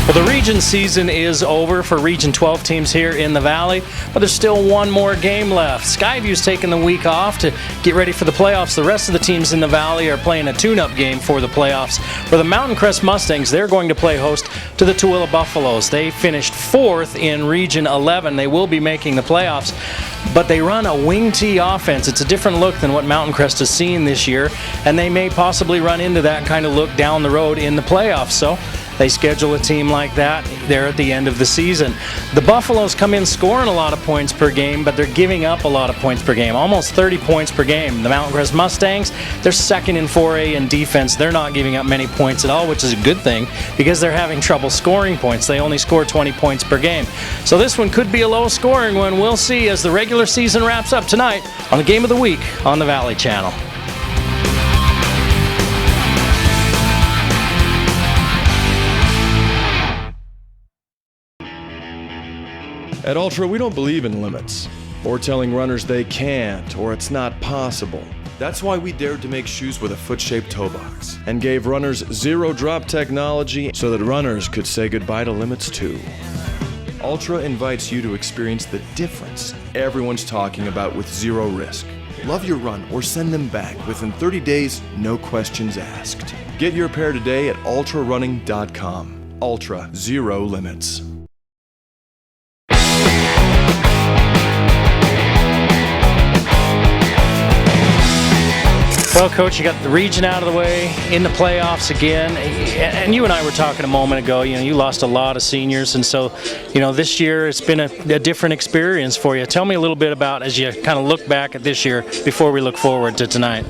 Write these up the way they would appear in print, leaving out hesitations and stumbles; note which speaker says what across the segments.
Speaker 1: Well, the region season is over for Region 12 teams here in the Valley, but there's still one more game left. Skyview's taking the week off to get ready for the playoffs. The rest of the teams in the Valley are playing a tune-up game for the playoffs. For the Mountain Crest Mustangs, they're going to play host to the Tooele Buffaloes. They finished 4th in Region 11. They will be making the playoffs, but they run a wing tee offense. It's a different look than what Mountain Crest has seen this year, and they may possibly run into that kind of look down the road in the playoffs. So they schedule a team like that there at the end of the season. The Buffaloes come in scoring a lot of points per game, but they're giving up a lot of points per game, almost 30 points per game. The Mountain Crest Mustangs, they're second in 4A in defense. They're not giving up many points at all, which is a good thing because they're having trouble scoring points. They only score 20 points per game. So this one could be a low scoring one. We'll see as the regular season wraps up tonight on the Game of the Week on the Valley Channel.
Speaker 2: At Ultra, we don't believe in limits, or telling runners they can't, or it's not possible. That's why we dared to make shoes with a foot-shaped toe box, and gave runners zero-drop technology so that runners could say goodbye to limits too. Ultra invites you to experience the difference everyone's talking about with zero risk. Love your run or send them back within 30 days, no questions asked. Get your pair today at ultrarunning.com. Ultra, zero limits.
Speaker 1: Well, Coach, you got the region out of the way, in the playoffs again, and you and I were talking a moment ago, you lost a lot of seniors, and so, this year it's been a different experience for you. Tell me a little bit about, as you kind of look back at this year, before we look forward to tonight.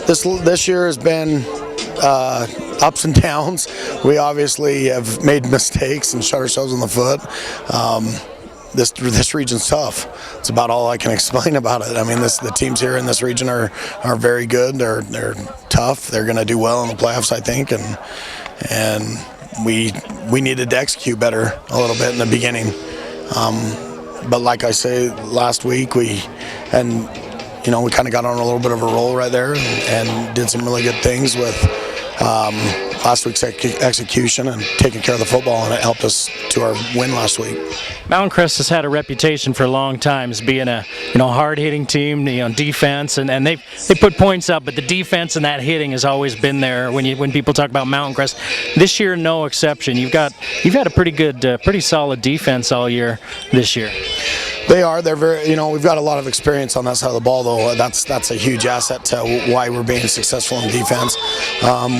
Speaker 3: This year has been ups and downs. We obviously have made mistakes and shot ourselves in the foot. This region's tough. It's about all I can explain about it. I mean, the teams here in this region are very good. They're tough. They're going to do well in the playoffs, I think, and we needed to execute better a little bit in the beginning. But like I say, last week we kind of got on a little bit of a roll right there and did some really good things with last week's execution and taking care of the football, and it helped us to our win last week.
Speaker 1: Mountain Crest has had a reputation for a long time as being a hard-hitting team, defense, and they put points up, but the defense and that hitting has always been there when people talk about Mountain Crest. This year, no exception. You've had a pretty good, pretty solid defense all year this year.
Speaker 3: They are. They're very. We've got a lot of experience on that side of the ball, though. That's a huge asset to why we're being successful in defense.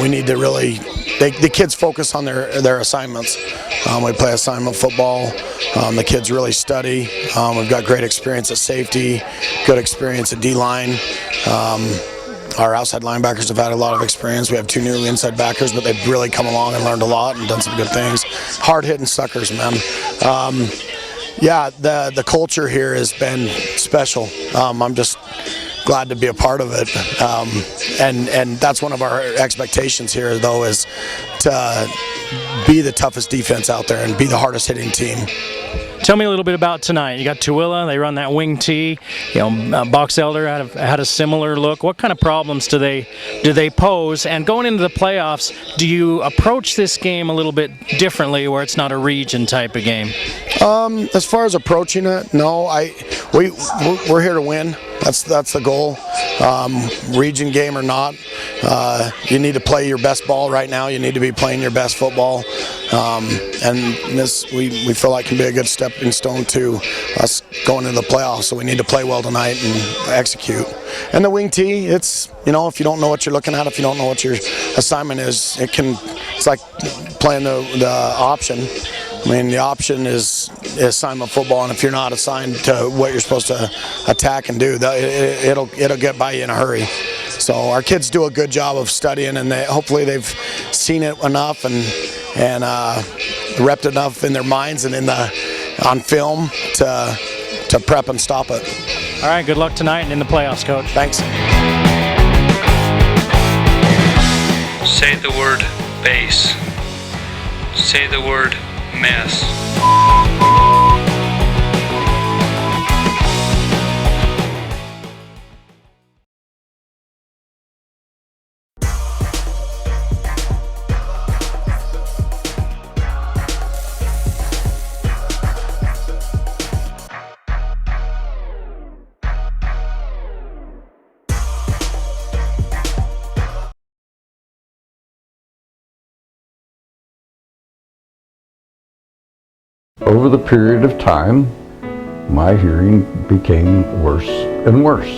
Speaker 3: We need to really. The kids focus on their assignments. We play assignment football. The kids really study. We've got great experience at safety, good experience at D-line. Our outside linebackers have had a lot of experience. We have 2 new inside backers, but they've really come along and learned a lot and done some good things. Hard-hitting suckers, man. Yeah, the culture here has been special. I'm just glad to be a part of it. And that's one of our expectations here, though, is to be the toughest defense out there and be the hardest hitting team.
Speaker 1: Tell me a little bit about tonight. You got Tooele, they run that wing tee. Box Elder had a similar look. What kind of problems do they pose? And going into the playoffs, do you approach this game a little bit differently where it's not a region type of game?
Speaker 3: As far as approaching it, no. We're here to win. That's the goal. Region game or not, you need to play your best ball right now. You need to be playing your best football. And this we feel like can be a good stepping stone to us going into the playoffs. So we need to play well tonight and execute. And the wing tee, it's if you don't know what you're looking at, if you don't know what your assignment is, it's like playing the option. I mean, the option is assignment football, and if you're not assigned to what you're supposed to attack and do, it'll get by you in a hurry. So our kids do a good job of studying, and hopefully they've seen it enough and repped enough in their minds and on film to prep and stop it.
Speaker 1: All right, good luck tonight and in the playoffs, Coach.
Speaker 3: Thanks.
Speaker 4: Say the word base. Say the word mess.
Speaker 5: Over the period of time, my hearing became worse and worse.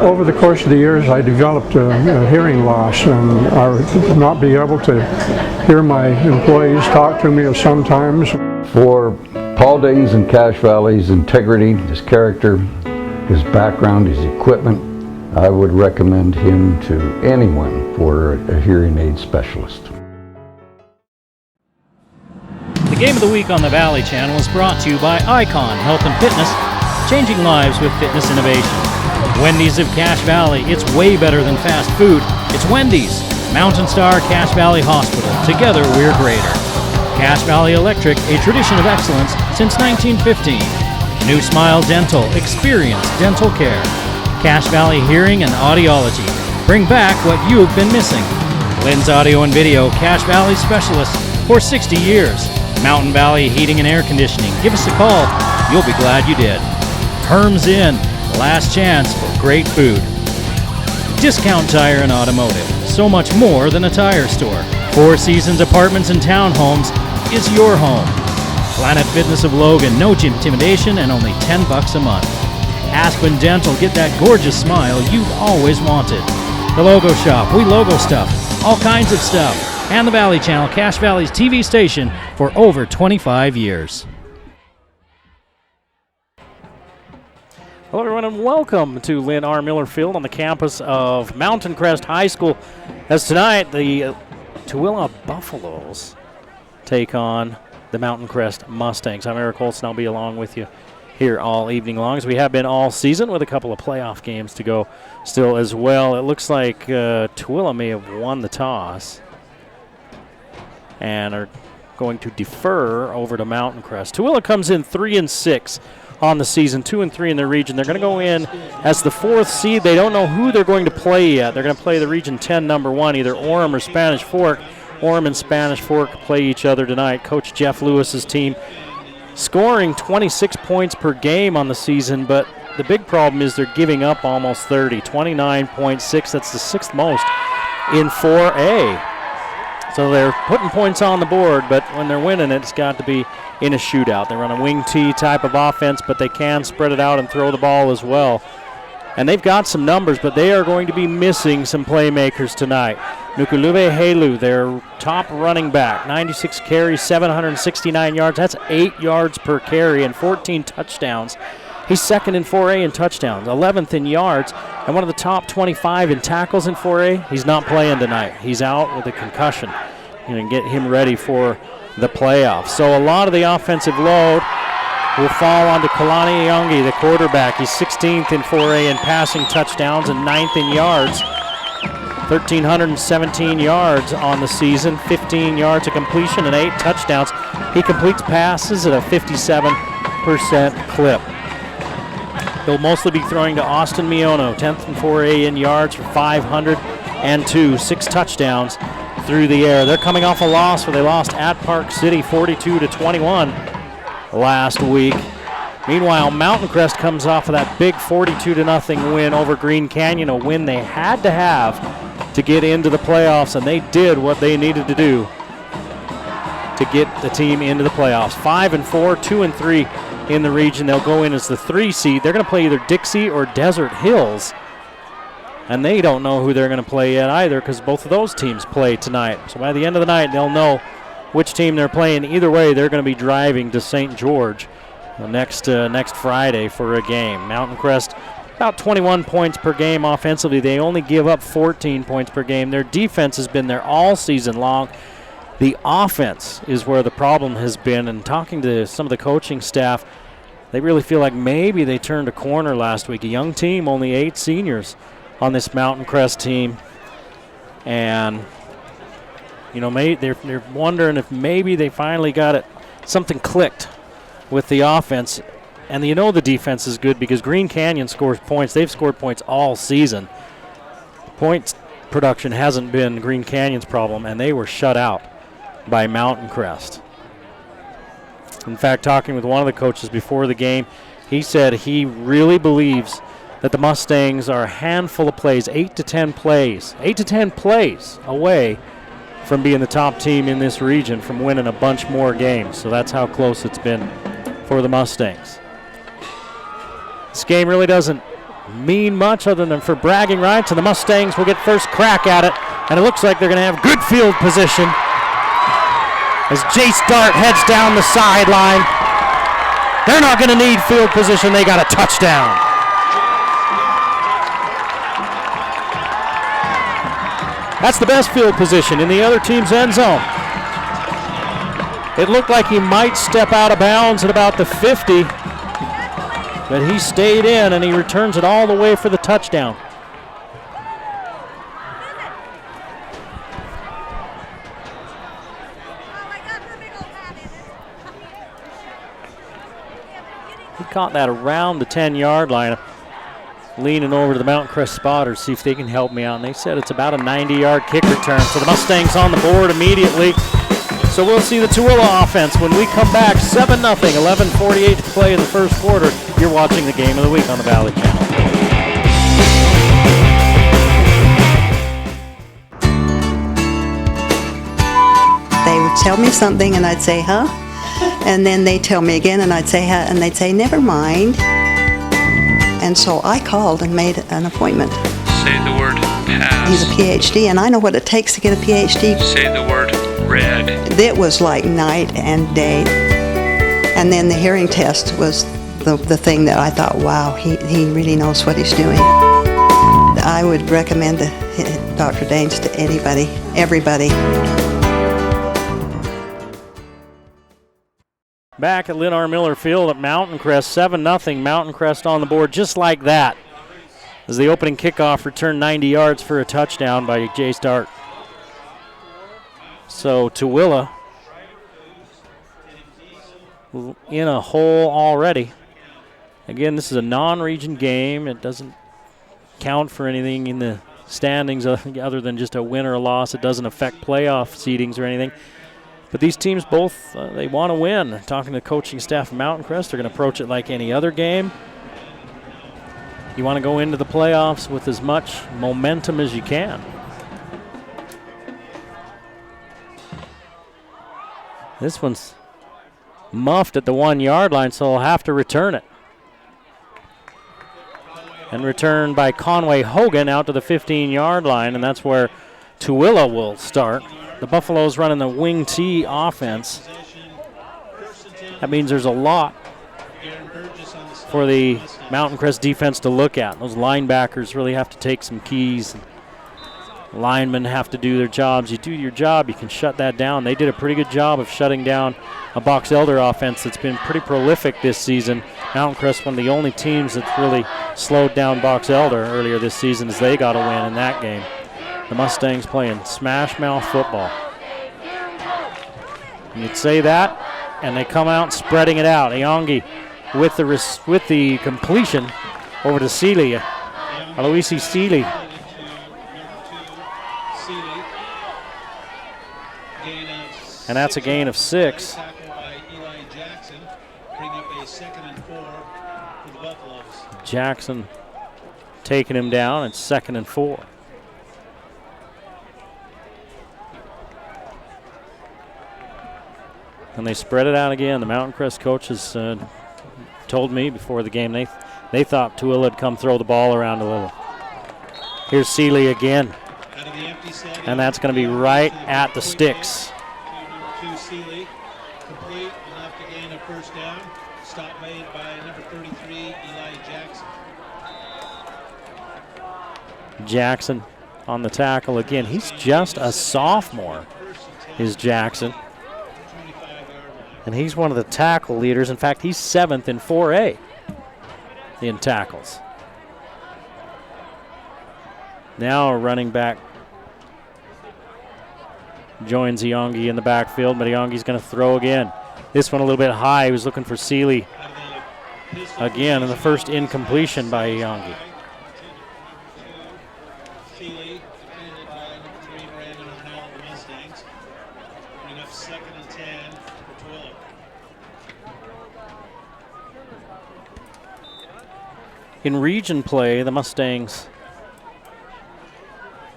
Speaker 6: Over the course of the years, I developed a hearing loss, and I would not be able to hear my employees talk to me sometimes.
Speaker 5: For Paul Dayton's and Cache Valley's integrity, his character, his background, his equipment, I would recommend him to anyone for a hearing aid specialist.
Speaker 1: The Game of the Week on the Valley Channel is brought to you by Icon Health and Fitness, changing lives with fitness innovation. Wendy's of Cache Valley, it's way better than fast food. It's Wendy's. Mountain Star Cache Valley Hospital, together we're greater. Cache Valley Electric, a tradition of excellence since 1915. New Smile Dental, experience dental care. Cache Valley Hearing and Audiology, bring back what you have been missing. Lynn's Audio and Video, Cache Valley specialist for 60 years. Mountain Valley Heating and Air Conditioning, give us a call, you'll be glad you did. Hyrum's Inn, last chance for great food. Discount Tire and Automotive, so much more than a tire store. Four Seasons Apartments and Townhomes is your home. Planet Fitness of Logan, no intimidation and only $10 a month. Aspen Dental, get that gorgeous smile you've always wanted. The Logo Shop, we logo stuff, all kinds of stuff. And the Valley Channel, Cache Valley's TV station for over 25 years. Hello everyone and welcome to Lynn R. Miller Field on the campus of Mountain Crest High School. As tonight, the Tooele Buffaloes take on the Mountain Crest Mustangs. I'm Eric Holtz and I'll be along with you here all evening long, as we have been all season, with a couple of playoff games to go still as well. It looks like Tooele may have won the toss and are going to defer over to Mountain Crest. Tooele comes in 3-6 on the season, 2-3 in the region. They're going to go in as the 4th seed. They don't know who they're going to play yet. They're going to play the Region 10 number 1, either Orem or Spanish Fork. Orem and Spanish Fork play each other tonight. Coach Jeff Lewis's team scoring 26 points per game on the season, but the big problem is they're giving up almost 30, 29.6. That's the 6th most in 4A. So they're putting points on the board, but when they're winning, it's got to be in a shootout. They run a wing T type of offense, but they can spread it out and throw the ball as well. And they've got some numbers, but they are going to be missing some playmakers tonight. Nukulube Helu, their top running back, 96 carries, 769 yards. That's 8 yards per carry and 14 touchdowns. He's second in 4A in touchdowns, 11th in yards, and one of the top 25 in tackles in 4A. He's not playing tonight. He's out with a concussion. Going to get him ready for the playoffs. So a lot of the offensive load will fall onto Kalani Youngi, the quarterback. He's 16th in 4A in passing touchdowns and 9th in yards. 1,317 yards on the season, 15 yards of completion and 8 touchdowns. He completes passes at a 57% clip. He'll mostly be throwing to Austin Miono, 10th in 4A in yards for 502, 6 touchdowns through the air. They're coming off a loss where they lost at Park City 42-21 last week. Meanwhile, Mountain Crest comes off of that big 42-0 win over Green Canyon, a win they had to have to get into the playoffs, and they did what they needed to do to get the team into the playoffs. 5-4, 2-3 in the region. They'll go in as the 3 seed. They're going to play either Dixie or Desert Hills, and they don't know who they're going to play yet either, because both of those teams play tonight. So by the end of the night, they'll know which team they're playing. Either way, they're going to be driving to St. George next Friday for a game. Mountain Crest, about 21 points per game offensively. They only give up 14 points per game. Their defense has been there all season long. The offense is where the problem has been, and talking to some of the coaching staff, they really feel like maybe they turned a corner last week. A young team, only 8 seniors on this Mountain Crest team, and they're wondering if maybe they finally got it, something clicked with the offense. And the defense is good because Green Canyon scores points. They've scored points all season. Points production hasn't been Green Canyon's problem, and they were shut out by Mountain Crest. In fact, talking with one of the coaches before the game, he said he really believes that the Mustangs are a handful of plays, 8 to 10 plays away from being the top team in this region, from winning a bunch more games. So that's how close it's been for the Mustangs. This game really doesn't mean much other than for bragging rights, and the Mustangs will get first crack at it, and it looks like they're going to have good field position as Jace Dart heads down the sideline. They're not going to need field position. They got a touchdown. That's the best field position in the other team's end zone. It looked like he might step out of bounds at about the 50, but he stayed in and he returns it all the way for the touchdown. He caught that around the 10-yard line. Leaning over to the Mountain Crest spotters, see if they can help me out. And they said it's about a 90-yard kick return. So the Mustangs on the board immediately. So we'll see the Tooele offense when we come back. 7-0, 11:48 to play in the first quarter. You're watching the Game of the Week on the Valley Channel.
Speaker 7: They would tell me something and I'd say, huh? And then they'd tell me again and I'd say, huh? And they'd say, never mind. And so I called and made an appointment.
Speaker 4: Say the word pass.
Speaker 7: He's a PhD, and I know what it takes to get a PhD.
Speaker 4: Say the word red.
Speaker 7: It was like night and day. And then the hearing test was the thing that I thought, wow, he really knows what he's doing. I would recommend Dr. Daines to anybody, everybody.
Speaker 1: Back at Lynn R. Miller Field at Mountain Crest, 7-0, Mountain Crest on the board just like that. As the opening kickoff returned 90 yards for a touchdown by Jace Dart. So Tooele in a hole already. Again, this is a non-region game. It doesn't count for anything in the standings other than just a win or a loss. It doesn't affect playoff seedings or anything. But these teams both, they want to win. Talking to the coaching staff of Mountain Crest, they're going to approach it like any other game. You want to go into the playoffs with as much momentum as you can. This one's muffed at the 1-yard line, so they'll have to return it. And returned by Conway Hogan out to the 15-yard line, and that's where Tooele will start. The Buffaloes running the wing T offense. That means there's a lot for the Mountain Crest defense to look at. Those linebackers really have to take some keys. Linemen have to do their jobs. You do your job, you can shut that down. They did a pretty good job of shutting down a Box Elder offense that's been pretty prolific this season. Mountain Crest, one of the only teams that's really slowed down Box Elder earlier this season, as they got a win in that game. The Mustangs playing smash mouth football. And you'd say that, and they come out spreading it out. Iongi with the completion over to Seeley. Aloisi Seeley. And that's a gain of 6. Jackson taking him down. It's 2nd and 4. And they spread it out again. The Mountain Crest coaches told me before the game they thought Tooele had come throw the ball around a little. Here's Seeley again. And that's going to be right at the sticks.
Speaker 8: To Seeley, complete, enough to gain a first down. Stop made by number 33, Eli Jackson.
Speaker 1: Jackson on the tackle again. He's just a sophomore, is Jackson. And he's one of the tackle leaders. In fact, he's 7th in 4A in tackles. Now a running back joins Iongi in the backfield, but Iongi's going to throw again. This one a little bit high. He was looking for Seeley again, and the first incompletion by Iongi.
Speaker 8: Seeley, defended by number 3, Brandon Arnell of the Mustangs. Bring up 2nd and 10 for Tooele.
Speaker 1: In region play, the Mustangs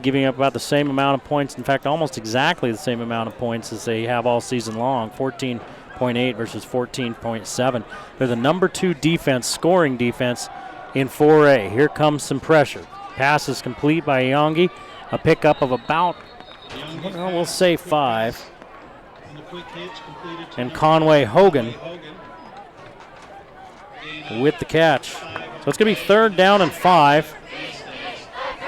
Speaker 1: giving up about the same amount of points. In fact, almost exactly the same amount of points as they have all season long, 14.8 versus 14.7. They're the number 2 defense, scoring defense in 4A. Here comes some pressure. Pass is complete by Iongi. A pickup of about, well, we'll say 5. And Conway Hogan with the catch. So it's going to be 3rd down and 5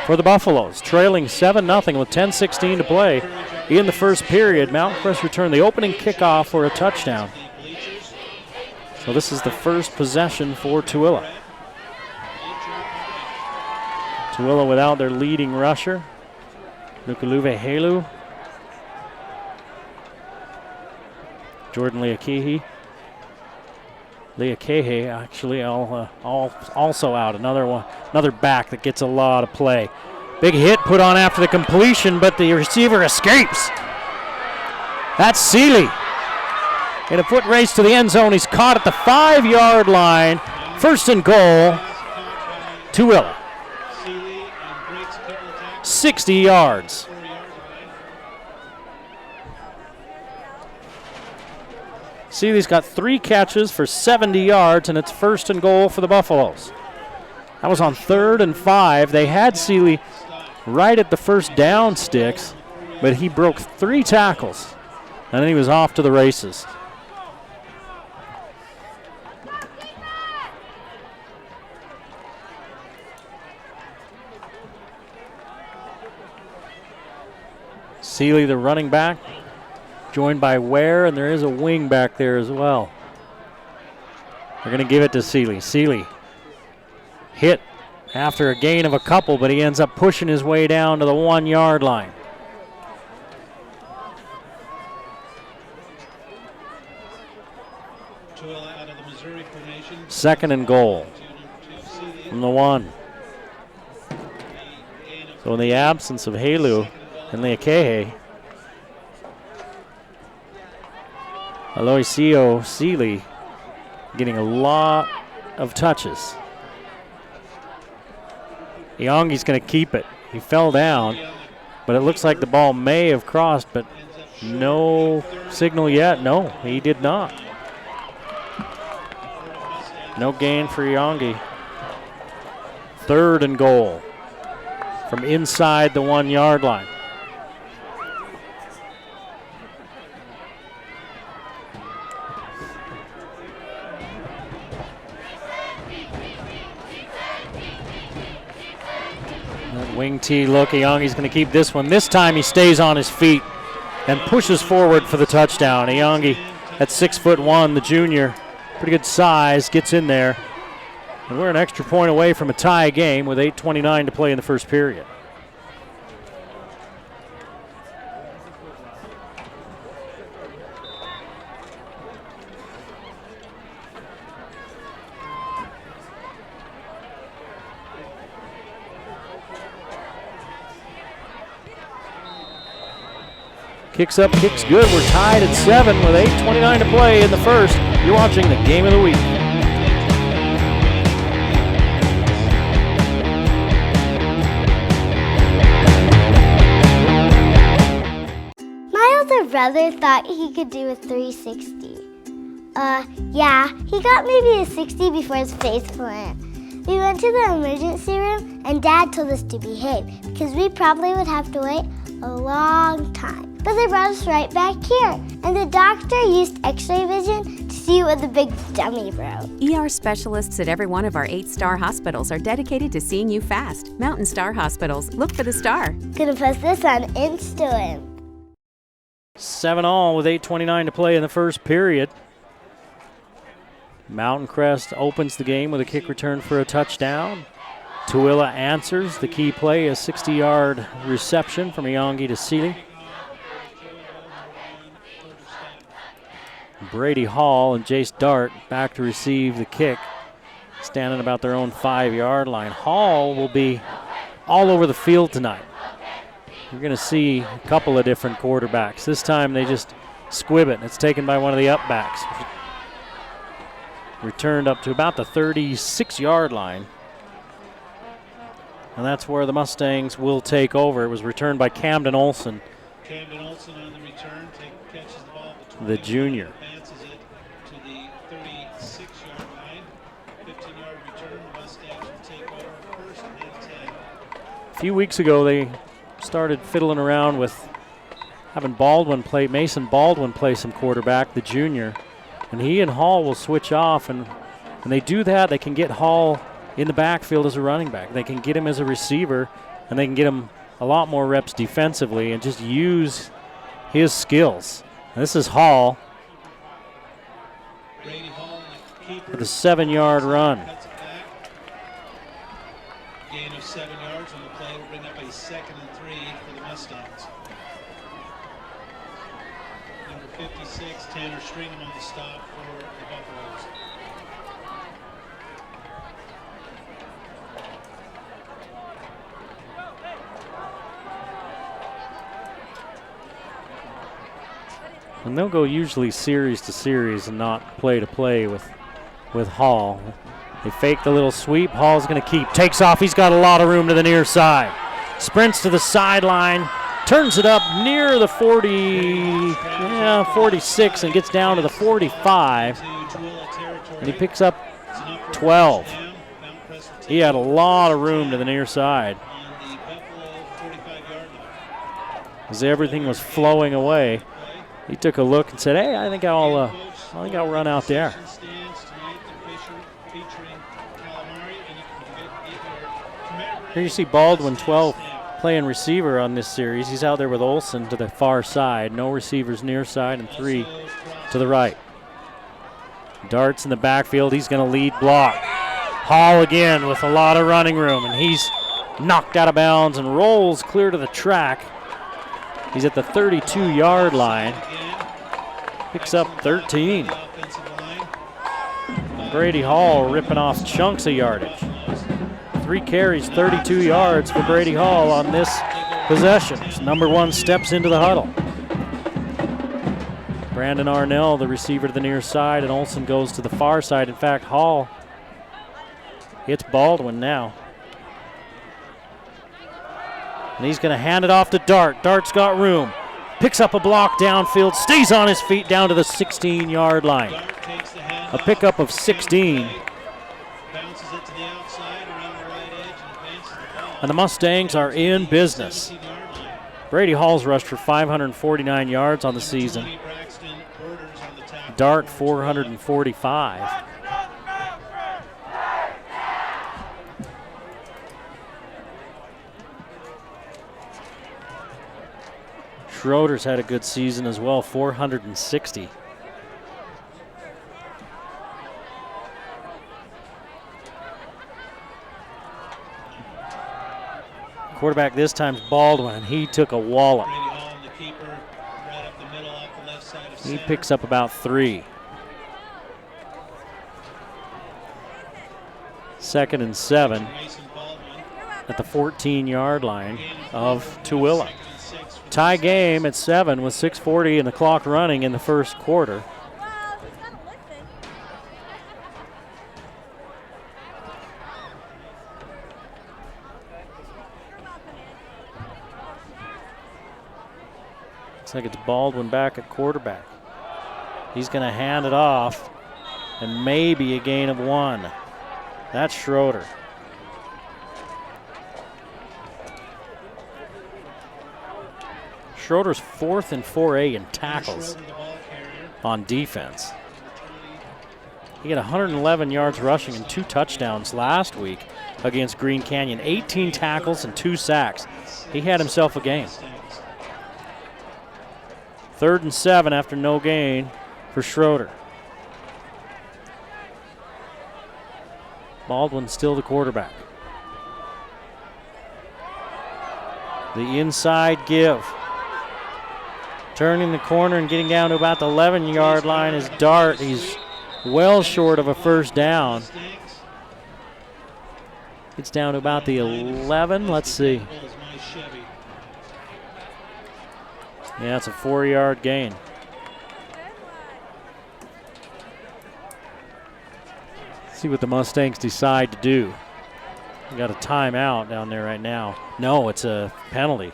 Speaker 1: for the Buffaloes, trailing 7-0 with 10:16 to play in the first period. Mountain Crest returned the opening kickoff for a touchdown. So this is the first possession for Tooele. Tooele without their leading rusher, Nukaluve Helu. Jordan Leakehe actually also out. Another back that gets a lot of play. Big hit put on after the completion, but the receiver escapes. That's Seeley. In a foot race to the end zone, he's caught at the 5-yard line. 1st and goal, Tooele. 60 yards. Seeley's got 3 catches for 70 yards, and it's 1st and goal for the Buffaloes. That was on 3rd and 5. They had Seeley right at the first down sticks, but he broke 3 tackles, and then he was off to the races. Seeley, the running back, joined by Ware, and there is a wing back there as well. They're going to give it to Seeley. Seeley hit after a gain of a couple, but he ends up pushing his way down to the 1-yard line. Second and goal from the 1. So in the absence of Helu and Leakehe, Aloisio Seeley getting a lot of touches. Iongi's going to keep it. He fell down, but it looks like the ball may have crossed, but no signal yet. No, he did not. No gain for Iongi. 3rd and goal from inside the 1-yard line. Wing T look, Iongi's going to keep this one. This time he stays on his feet and pushes forward for the touchdown. Iongi at 6'1", the junior, pretty good size, gets in there. And we're an extra point away from a tie game with 8:29 to play in the first period. Kicks up, kicks good. We're tied at 7 with 8:29 to play in the first. You're watching the game of the week.
Speaker 9: My older brother thought he could do a 360. Yeah, he got maybe a 60 before his face plant. We went to the emergency room and Dad told us to behave because we probably would have to wait a long time. But they brought us right back here, and the doctor used x-ray vision to see what the big dummy wrote.
Speaker 10: ER specialists at every one of our 8-star hospitals are dedicated to seeing you fast. Mountain Star Hospitals. Look for the star.
Speaker 9: Gonna post this on Instagram.
Speaker 1: 7-all with 8:29 to play in the first period. Mountain Crest opens the game with a kick return for a touchdown. Tooele answers. The key play, a 60-yard reception from Iongi to Seeley. Brady Hall and Jace Dart back to receive the kick, standing about their own 5-yard line. Hall will be all over the field tonight. You're going to see a couple of different quarterbacks. This time they just squib it. It's taken by one of the up backs. Returned up to about the 36-yard line. And that's where the Mustangs will take over. It was returned by Camden Olson.
Speaker 8: Camden Olson on the return catches the ball between
Speaker 1: the junior.
Speaker 8: Advances it to the 36-yard line. 15-yard return. The Mustangs will take over first and 10.
Speaker 1: A few weeks ago, they started fiddling around with having Mason Baldwin play some quarterback, the junior. And he and Hall will switch off. And when they do that, they can get Hall in the backfield as a running back. They can get him as a receiver, and they can get him a lot more reps defensively and just use his skills. And this is Hall for the 7-yard run.
Speaker 8: Gain of 7 yards on the play will bring up a 2nd and 3 for the Mustangs. Number 56, Tanner Stringham on the stop for the Buffaloes.
Speaker 1: And they'll go usually series to series and not play to play with Hall. They fake the little sweep. Hall's going to keep. Takes off. He's got a lot of room to the near side. Sprints to the sideline. Turns it up near the 46 and gets down to the 45. And he picks up 12. He had a lot of room to the near side as everything was flowing away. He took a look and said, "Hey, I think I'll run out there." Here you see Baldwin, 12, playing receiver on this series. He's out there with Olson to the far side. No receivers near side and 3 to the right. Darts in the backfield. He's going to lead block. Hall again with a lot of running room, and he's knocked out of bounds and rolls clear to the track. He's at the 32-yard line. Picks up 13. Brady Hall ripping off chunks of yardage. 3 carries, 32 yards for Brady Hall on this possession. Number 1 steps into the huddle. Brandon Arnell, the receiver to the near side, and Olson goes to the far side. In fact, Hall hits Baldwin now. And he's going to hand it off to Dart. Dart's got room. Picks up a block downfield, stays on his feet down to the 16-yard line. A pickup of 16. And the Mustangs are in business. Brady Hall's rushed for 549 yards on the season. Dart 445. Schroeder's had a good season as well, 460. Quarterback this time's Baldwin. He took a wallop. He picks up about 3. 2nd and 7 at the 14-yard line of Tooele. Tie game at 7 with 6:40 and the clock running in the first quarter. Looks like it's Baldwin back at quarterback. He's going to hand it off, and maybe a gain of 1. That's Schroeder. Schroeder's 4th and 4A in tackles on defense. He had 111 yards rushing and 2 touchdowns last week against Green Canyon. 18 tackles and 2 sacks. He had himself a game. 3rd and 7 after no gain for Schroeder. Baldwin still the quarterback. The inside give. Turning the corner and getting down to about the 11-yard line is Dart. He's well short of a first down. It's down to about the 11. Let's see. Yeah, it's a 4-yard gain. See what the Mustangs decide to do. We got a timeout down there right now. No, it's a penalty.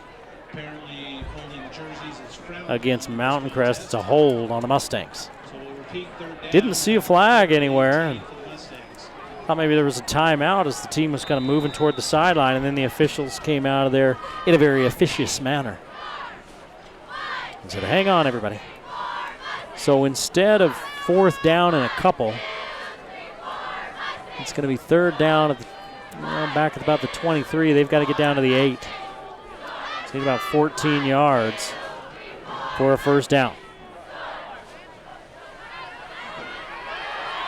Speaker 8: Apparently holding jerseys is frowned
Speaker 1: Against Mountain Crest. It's a hold on the Mustangs.
Speaker 8: So we'll repeat third down.
Speaker 1: Didn't see a flag anywhere.
Speaker 8: For the Mustangs.
Speaker 1: Thought maybe there was a timeout as the team was kind of moving toward the sideline, and then the officials came out of there in a very officious manner and said, hang on, everybody. So instead of 4th down and a couple, it's going to be 3rd down at the, back at about the 23. They've got to get down to the 8. So need about 14 yards for a 1st down.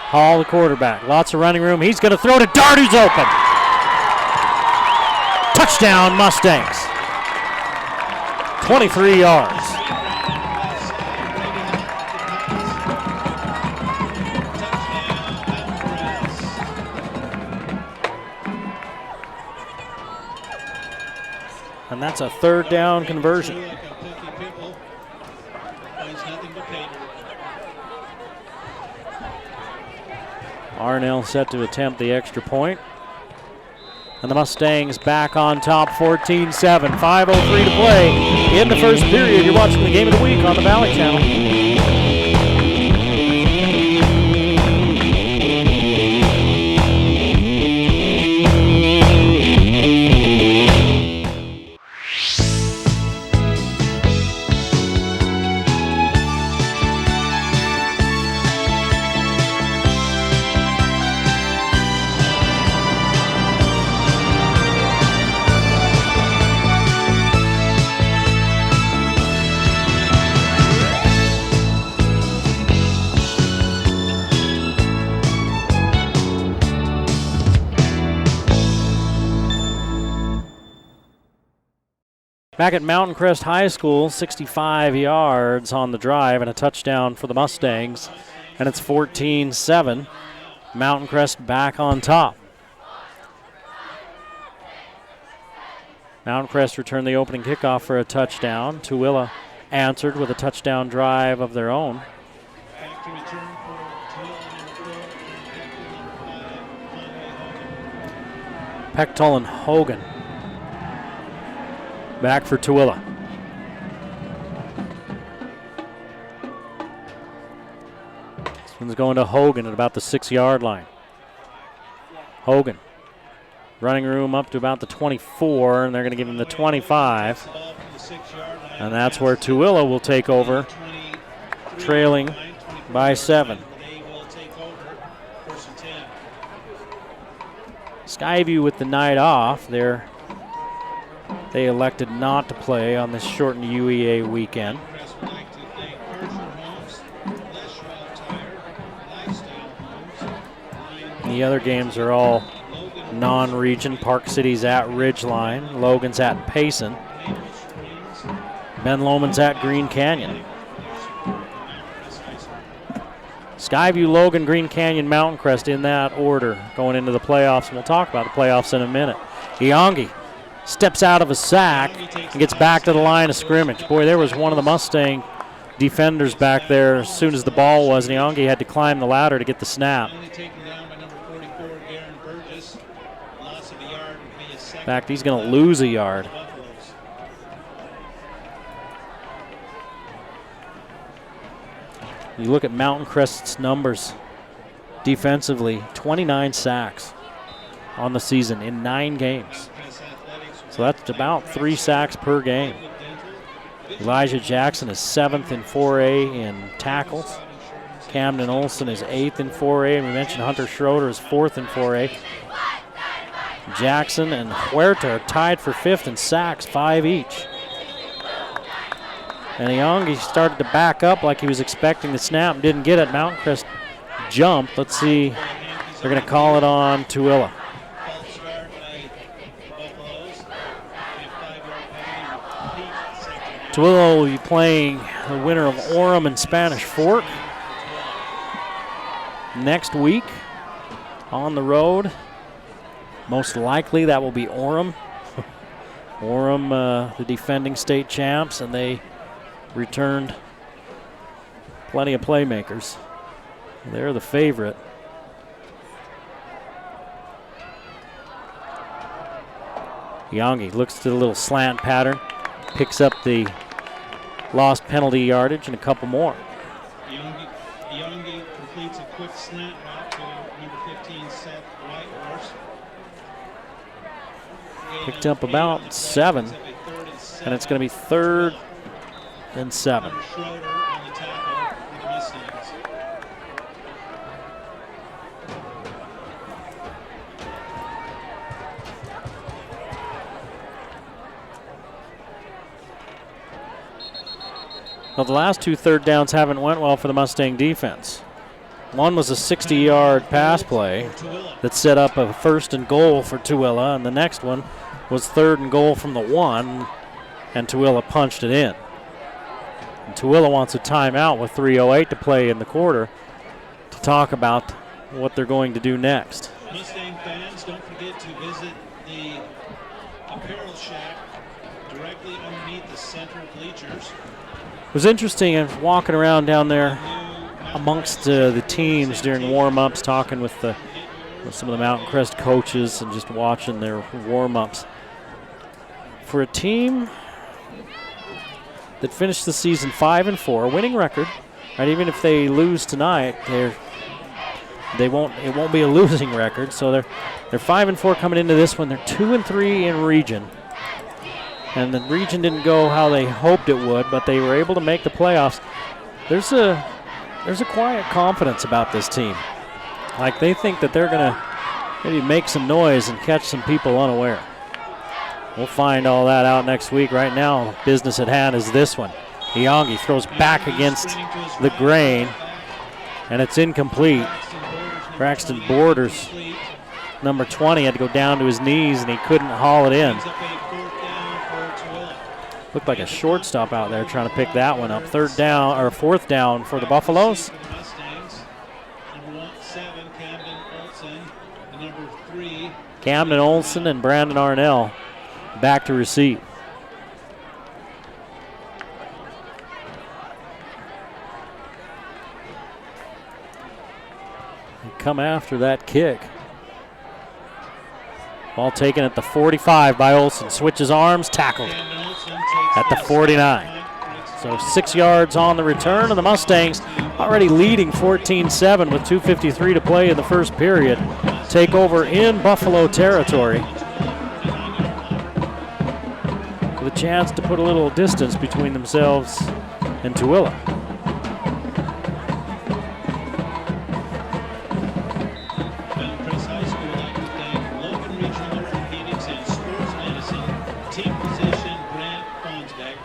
Speaker 1: Hall, the quarterback. Lots of running room. He's going to throw to Dart, who's open. Touchdown, Mustangs. 23 yards. And that's a 3rd down conversion. Arnell set to attempt the extra point. And the Mustangs back on top, 14-7. 5:03 to play in the first period. You're watching the Game of the Week on the Valley Channel. Back at Mountain Crest High School, 65 yards on the drive and a touchdown for the Mustangs. And it's 14-7. Mountain Crest back on top. Mountain Crest returned the opening kickoff for a touchdown. Tooele answered with a touchdown drive of their own.
Speaker 8: Back to return for Tooele,
Speaker 1: Pechtold and Hogan. Back for Tooele. This one's going to Hogan at about the 6-yard line. Hogan. Running room up to about the 24, and they're going to give him the 25. And that's where Tooele will take over, trailing by 7. Skyview with the night off. They elected not to play on this shortened UEA weekend. The other games are all non-region. Park City's at Ridgeline. Logan's at Payson. Ben Lomond's at Green Canyon. Skyview, Logan, Green Canyon, Mountain Crest in that order going into the playoffs. And we'll talk about the playoffs in a minute. Iongi steps out of a sack and gets back to the line of scrimmage. Boy, there was one of the Mustang defenders back there as soon as the ball was, and Iongi had to climb the ladder to get the snap. In fact, he's going to lose a yard. You look at Mountain Crest's numbers defensively, 29 sacks on the season in 9 games. So that's about 3 sacks per game. Elijah Jackson is 7th in 4A in tackles. Camden Olson is 8th in 4A, and we mentioned Hunter Schroeder is 4th in 4A. Jackson and Huerta are tied for 5th in sacks, 5 each. And Iongi started to back up like he was expecting the snap and didn't get it. Mountain Crest jumped. Let's see. They're going to call it on Tooele. Tooele will be playing the winner of Orem and Spanish Fork next week on the road. Most likely that will be Orem. Orem, the defending state champs, and they returned plenty of playmakers. They're the favorite. Yongi looks to the little slant pattern, picks up the lost penalty yardage and a couple more.
Speaker 8: Yongi completes a quick slant route to number 15, Seth Whitehorse.
Speaker 1: Picked up about 7, and it's going to be 3rd and 7.
Speaker 8: Schroeder on the tackle for the Mustangs.
Speaker 1: Well, the last 2 third downs haven't went well for the Mustang defense. One was a 60-yard pass play that set up a 1st and goal for Tooele, and the next one was 3rd and goal from the 1, and Tooele punched it in. And Tooele wants a timeout with 3:08 to play in the quarter to talk about what they're going to do next.
Speaker 8: Mustang fans, don't forget to visit the apparel shack directly underneath the center bleachers.
Speaker 1: It was interesting walking around down there amongst the teams during warm-ups, talking with some of the Mountain Crest coaches and just watching their warm-ups. For a team that finished the season 5-4, a winning record, right? Even if they lose tonight, it won't be a losing record. So they're 5-4 coming into this one. They're 2-3 in region. And the region didn't go how they hoped it would, but they were able to make the playoffs. There's a quiet confidence about this team. Like they think that they're going to maybe make some noise and catch some people unaware. We'll find all that out next week. Right now, business at hand is this one. Yongi throws back against the grain, and it's incomplete. Braxton Borders, number 20, had to go down to his knees, and he couldn't haul it in. Looked like a shortstop out there trying to pick that one up. 4th down for the Buffaloes. Camden Olson and Brandon Arnell back to receive. They come after that kick. Ball taken at the 45 by Olson. Switches arms, tackled at the 49. So 6 yards on the return, and the Mustangs already leading 14-7 with 2:53 to play in the first period. Take over in Buffalo territory with a chance to put a little distance between themselves and Tooele.
Speaker 8: Mountain Crest High School would like to thank Logan Regional Orthopedics and Sports Medicine, Team Physician Grant Fonsbeck,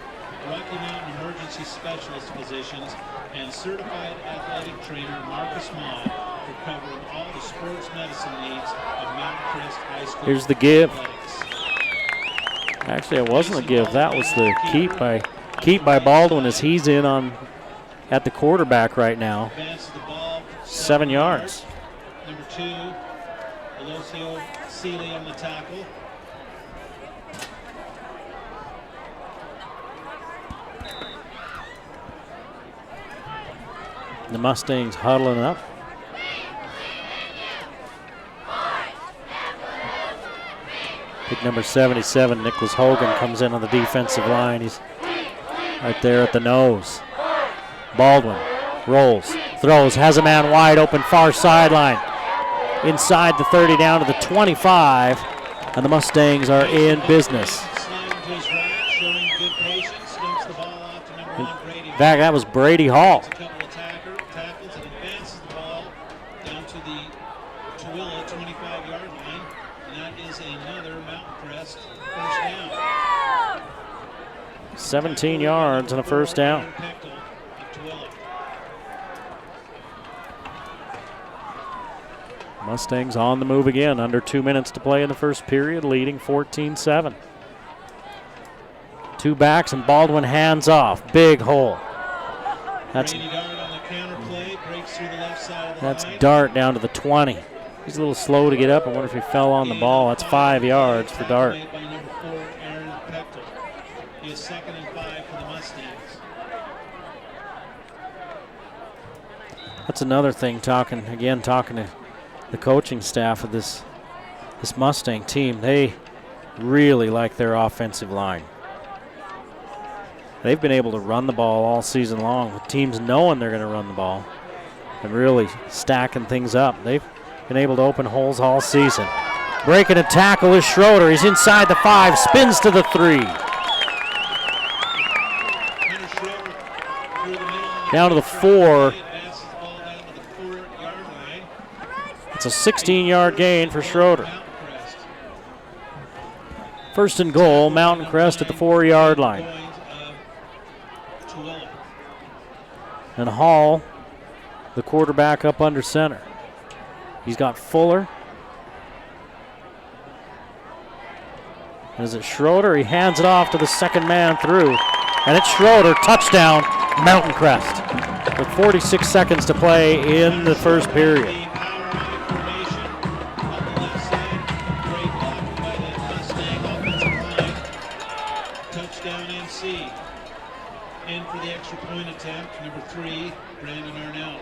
Speaker 8: Rocky Mountain Emergency Specialist Physicians, and Certified Athletic Trainer Marcus Maud for covering all the sports medicine needs of Mountain Crest High School.
Speaker 1: Here's the give.
Speaker 8: Athletics.
Speaker 1: Actually, it wasn't a give. That was the keep by Baldwin as he's in on at the quarterback right now. 7 yards.
Speaker 8: Number 2, Alosio Seeley on the tackle.
Speaker 1: The Mustangs huddling up. Pick number 77, Nicholas Hogan, comes in on the defensive line. He's right there at the nose. Baldwin rolls, throws, has a man wide open, far sideline. Inside the 30, down to the 25, and the Mustangs are in business. In fact, that was Brady Hall.
Speaker 8: Tackles and advances the ball down to the Tooele 25-yard line, and that is another Mountain Crest first down.
Speaker 1: 17 yards and a first down. Mustangs on the move again, under 2 minutes to play in the first period, leading 14-7. 2 backs and Baldwin hands off, big hole. That's Dart down to the 20. He's a little slow to get up. I wonder if he fell on the ball. That's 5 yards for Dart.
Speaker 8: He is 2nd and 5 for the Mustangs.
Speaker 1: That's another thing, talking to the coaching staff of this Mustang team. They really like their offensive line. They've been able to run the ball all season long with teams knowing they're going to run the ball and really stacking things up. They've been able to open holes all season. Breaking a tackle is Schroeder. He's inside the 5, spins to the 3. Down to the 4. It's a 16-yard gain for Schroeder. First and goal, Mountain Crest at the 4-yard line. And Hall, the quarterback, up under center. He's got Fuller. And is it Schroeder? He hands it off to the second man through. And it's Schroeder, touchdown, Mountain Crest. With 46 seconds to play in the first period.
Speaker 8: Touchdown NC. And for the extra point attempt, number 3, Brandon Arnell.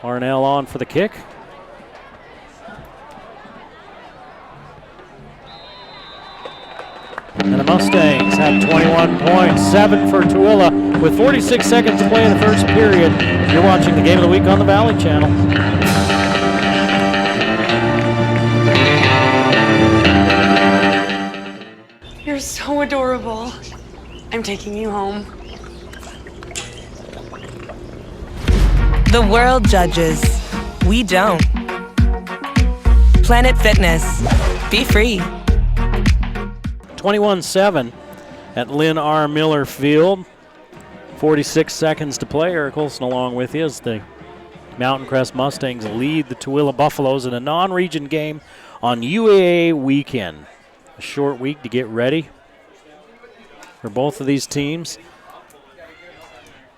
Speaker 1: Arnell on for the kick. And the Mustangs have 21 points, 7 for Tooele. With 46 seconds to play in the first period, you're watching the Game of the Week on the Valley Channel.
Speaker 11: You're so adorable. I'm taking you home.
Speaker 12: The world judges. We don't. Planet Fitness. Be free.
Speaker 1: 21-7 at Lynn R. Miller Field. 46 seconds to play. Eric Olson along with you as the Mountain Crest Mustangs lead the Tooele Buffaloes in a non-region game on UAA weekend. A short week to get ready for both of these teams.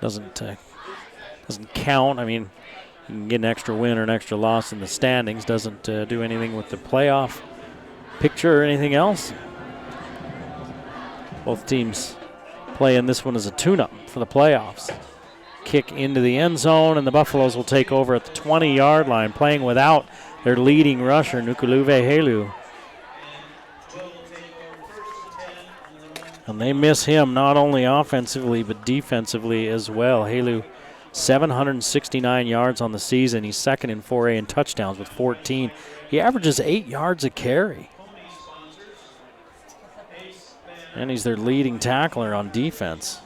Speaker 1: Doesn't count. I mean, you can get an extra win or an extra loss in the standings. Doesn't do anything with the playoff picture or anything else. Both teams play in this one as a tune-up for the playoffs. Kick into the end zone, and the Buffaloes will take over at the 20-yard line, playing without their leading rusher, Nukuluve Helu. And they miss him not only offensively but defensively as well. Helu, 769 yards on the season. He's second in 4A in touchdowns with 14. He averages 8 yards a carry. And he's their leading tackler on defense.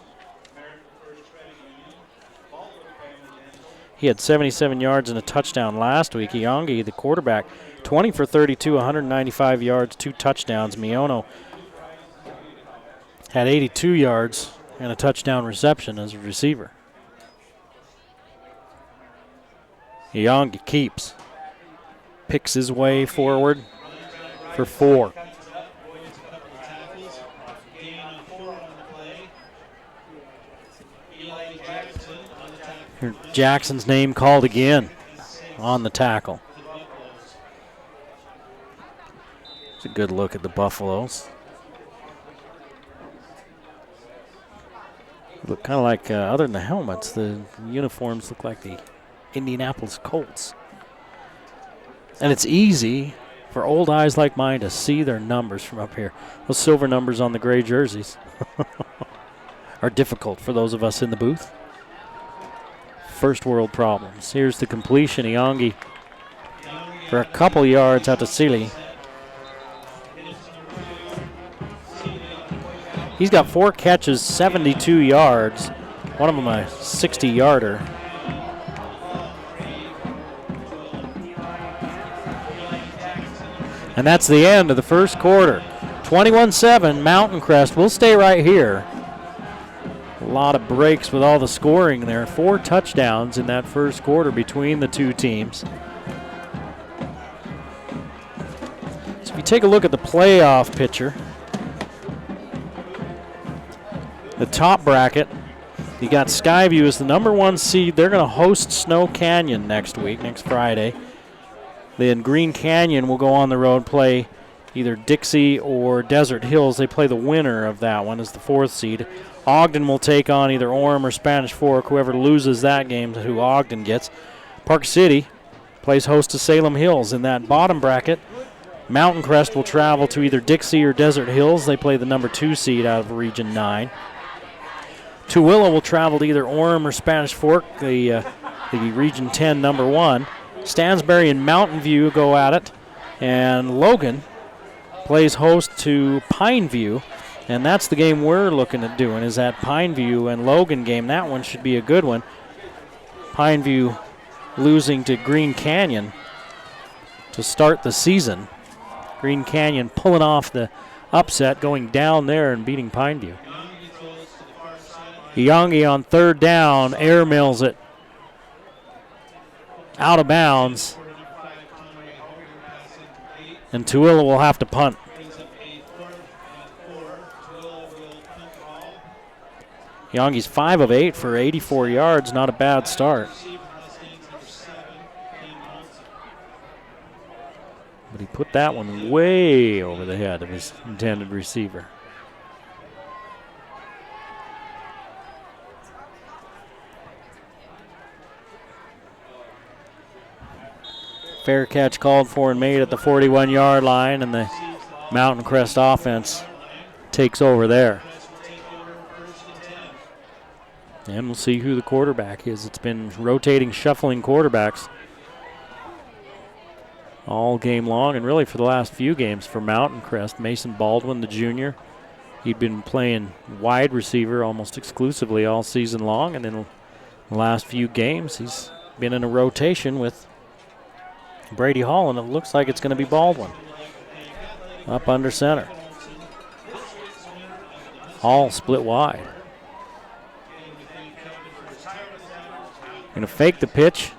Speaker 1: He had 77 yards and a touchdown last week. Iongi, the quarterback, 20 for 32, 195 yards, 2 touchdowns. Miono had 82 yards and a touchdown reception as a receiver. Iongi keeps. Picks his way forward for 4. Here, Jackson's name called again on the tackle. It's a good look at the Buffaloes. Look kind of like, other than the helmets, the uniforms look like the Indianapolis Colts. And it's easy for old eyes like mine to see their numbers from up here. Those silver numbers on the gray jerseys are difficult for those of us in the booth. First world problems. Here's the completion. Iongi for a couple yards out to Sealy. He's got 4 catches, 72 yards. One of them a 60-yarder. And that's the end of the first quarter. 21-7, Mountain Crest. We'll stay right here. A lot of breaks with all the scoring there. 4 touchdowns in that first quarter between the two teams. So if you take a look at the playoff picture, the top bracket, you got Skyview as the number 1 seed. They're going to host Snow Canyon next week, next Friday. Then Green Canyon will go on the road, play either Dixie or Desert Hills. They play the winner of that one as the 4th seed. Ogden will take on either Orem or Spanish Fork. Whoever loses that game is who Ogden gets. Park City plays host to Salem Hills in that bottom bracket. Mountain Crest will travel to either Dixie or Desert Hills. They play the number 2 seed out of Region 9. Tooele will travel to either Orem or Spanish Fork, the Region 10 number 1. Stansbury and Mountain View go at it. And Logan plays host to Pineview. And that's the game we're looking at doing, is that Pineview and Logan game. That one should be a good one. Pineview losing to Green Canyon to start the season. Green Canyon pulling off the upset, going down there and beating Pineview. Yongi on third down, air mills it out of bounds. And Tooele will have to punt. Yongi's 5 of 8 for 84 yards, not a bad start. But he put that one way over the head of his intended receiver. Fair catch called for and made at the 41-yard line, and the Mountain Crest offense takes over there. And we'll see who the quarterback is. It's been rotating, shuffling quarterbacks all game long, and really for the last few games for Mountain Crest. Mason Baldwin, the junior, he'd been playing wide receiver almost exclusively all season long, and in the last few games he's been in a rotation with Brady Hall, and it looks like it's going to be Baldwin up under center. Hall split wide. Going to fake the pitch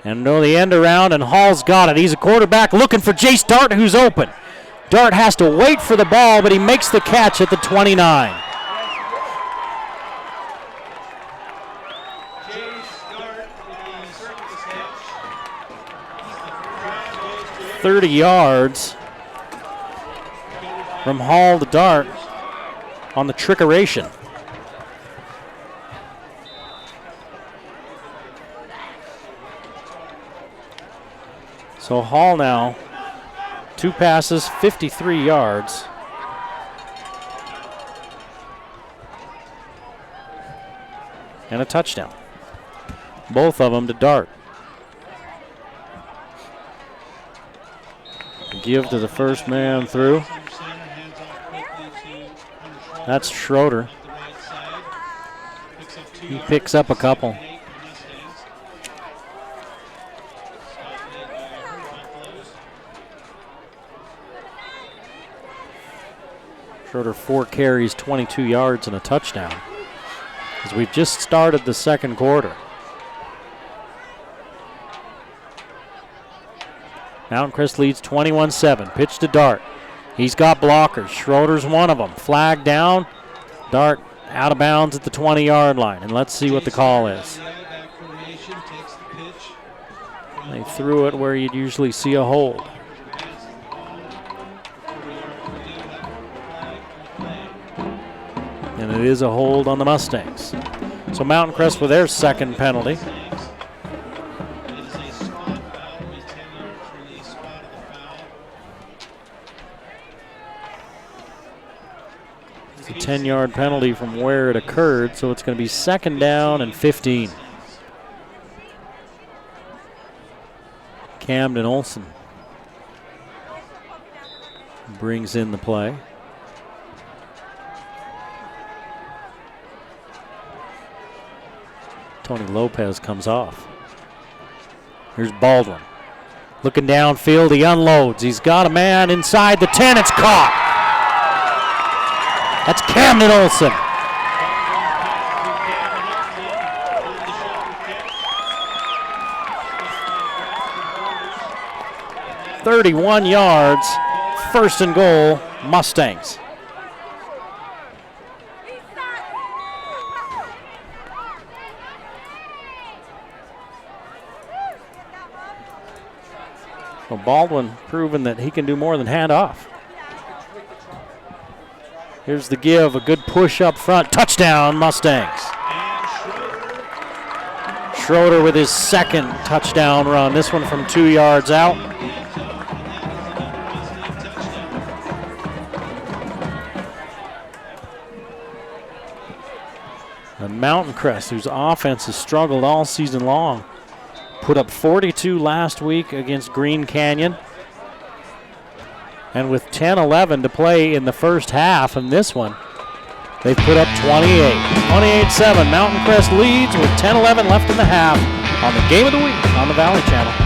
Speaker 1: and know the end around, and Hall's got it. He's a quarterback looking for Jace Dart, who's open. Dart has to wait for the ball, but he makes the catch at the 29. .30 yards from Hall to Dart on the trickeration. So Hall now, 2 passes, 53 yards. And a touchdown. Both of them to Dart. Give to the first man through. That's Schroeder. He picks up a couple. Schroeder 4 carries, 22 yards, and a touchdown. As we've just started the second quarter. Mountain Crest leads 21-7. Pitch to Dart. He's got blockers. Schroeder's one of them. Flag down. Dart out of bounds at the 20-yard line. And let's see what the call is. They threw it where you'd usually see a hold. And it is a hold on the Mustangs. So Mountain Crest with their second penalty. It's a 10-yard penalty from where it occurred, so it's going to be 2nd down and 15. Camden Olson brings in the play. Tony Lopez comes off. Here's Baldwin. Looking downfield, he unloads. He's got a man inside the 10. It's caught. That's Camden Olson. .31 yards, 1st and goal, Mustangs. Well, Baldwin proving that he can do more than hand off. Here's the give, a good push up front. Touchdown, Mustangs. Schroeder with his 2nd touchdown run. This one from 2 yards out. And Mountain Crest, whose offense has struggled all season long, put up 42 last week against Green Canyon. And with 10-11 to play in the first half in this one, they've put up 28. 28-7, Mountain Crest leads with 10-11 left in the half on the Game of the Week on the Valley Channel.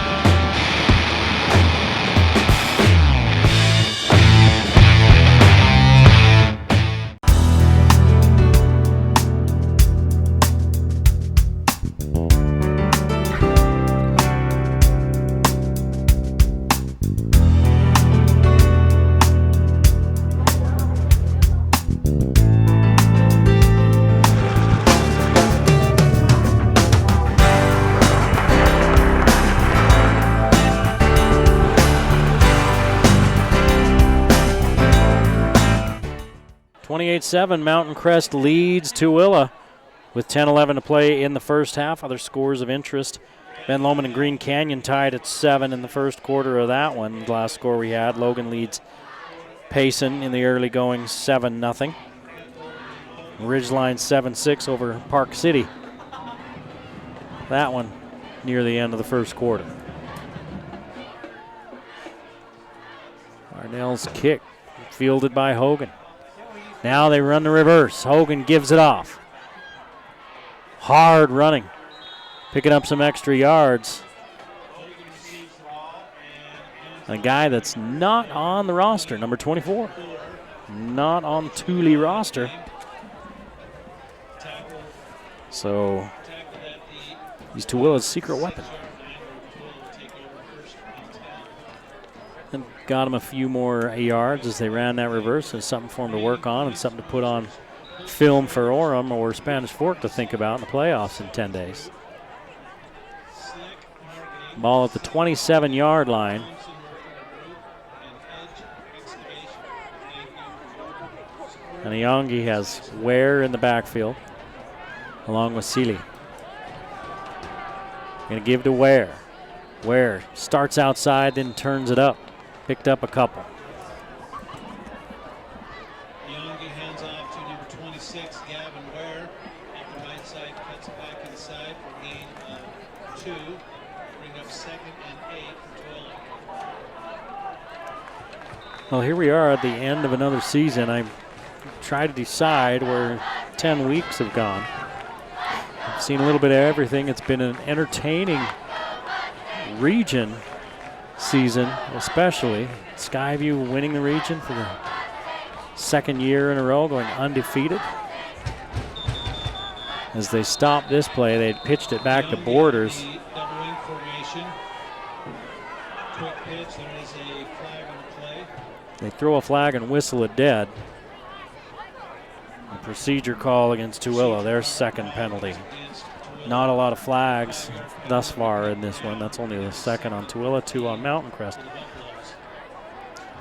Speaker 1: Mountain Crest leads Tooele with 10-11 to play in the first half. Other scores of interest: Ben Lomond and Green Canyon tied at 7 in the first quarter of that one. The last score we had, Logan leads Payson in the early going 7-0. Ridgeline 7-6 over Park City. That one near the end of the first quarter. Arnell's kick fielded by Hogan. Now they run the reverse. Hogan gives it off. Hard running. Picking up some extra yards. A guy that's not on the roster, number 24. Not on the Tooele roster. So he's Tooele's secret weapon. And got him a few more yards as they ran that reverse. There's something for him to work on and something to put on film for Orem or Spanish Fork to think about in the playoffs in 10 days. Ball at the 27-yard line. And Iongi has Ware in the backfield along with Seeley. Going to give to Ware. Ware starts outside, then turns it up. Picked up a couple.
Speaker 8: Iongi hands off to number 26, Gavin Ware. At the right side, cuts it back inside for gain of 2. Bring up 2nd and 8 for Tooele.
Speaker 1: Well, here we are at the end of another season. I try to decide where 10 weeks have gone. I've seen a little bit of everything. It's been an entertaining region season, especially. Skyview winning the region for the second year in a row, going undefeated. As they stopped this play, they pitched it back to Borders.
Speaker 8: Double wing formation. Quick pitch. There is a flag on the play.
Speaker 1: They throw a flag and whistle it dead. A procedure call against Tooele, their second penalty. Not a lot of flags thus far in this one. That's only the second on Tooele, 2 on Mountain Crest.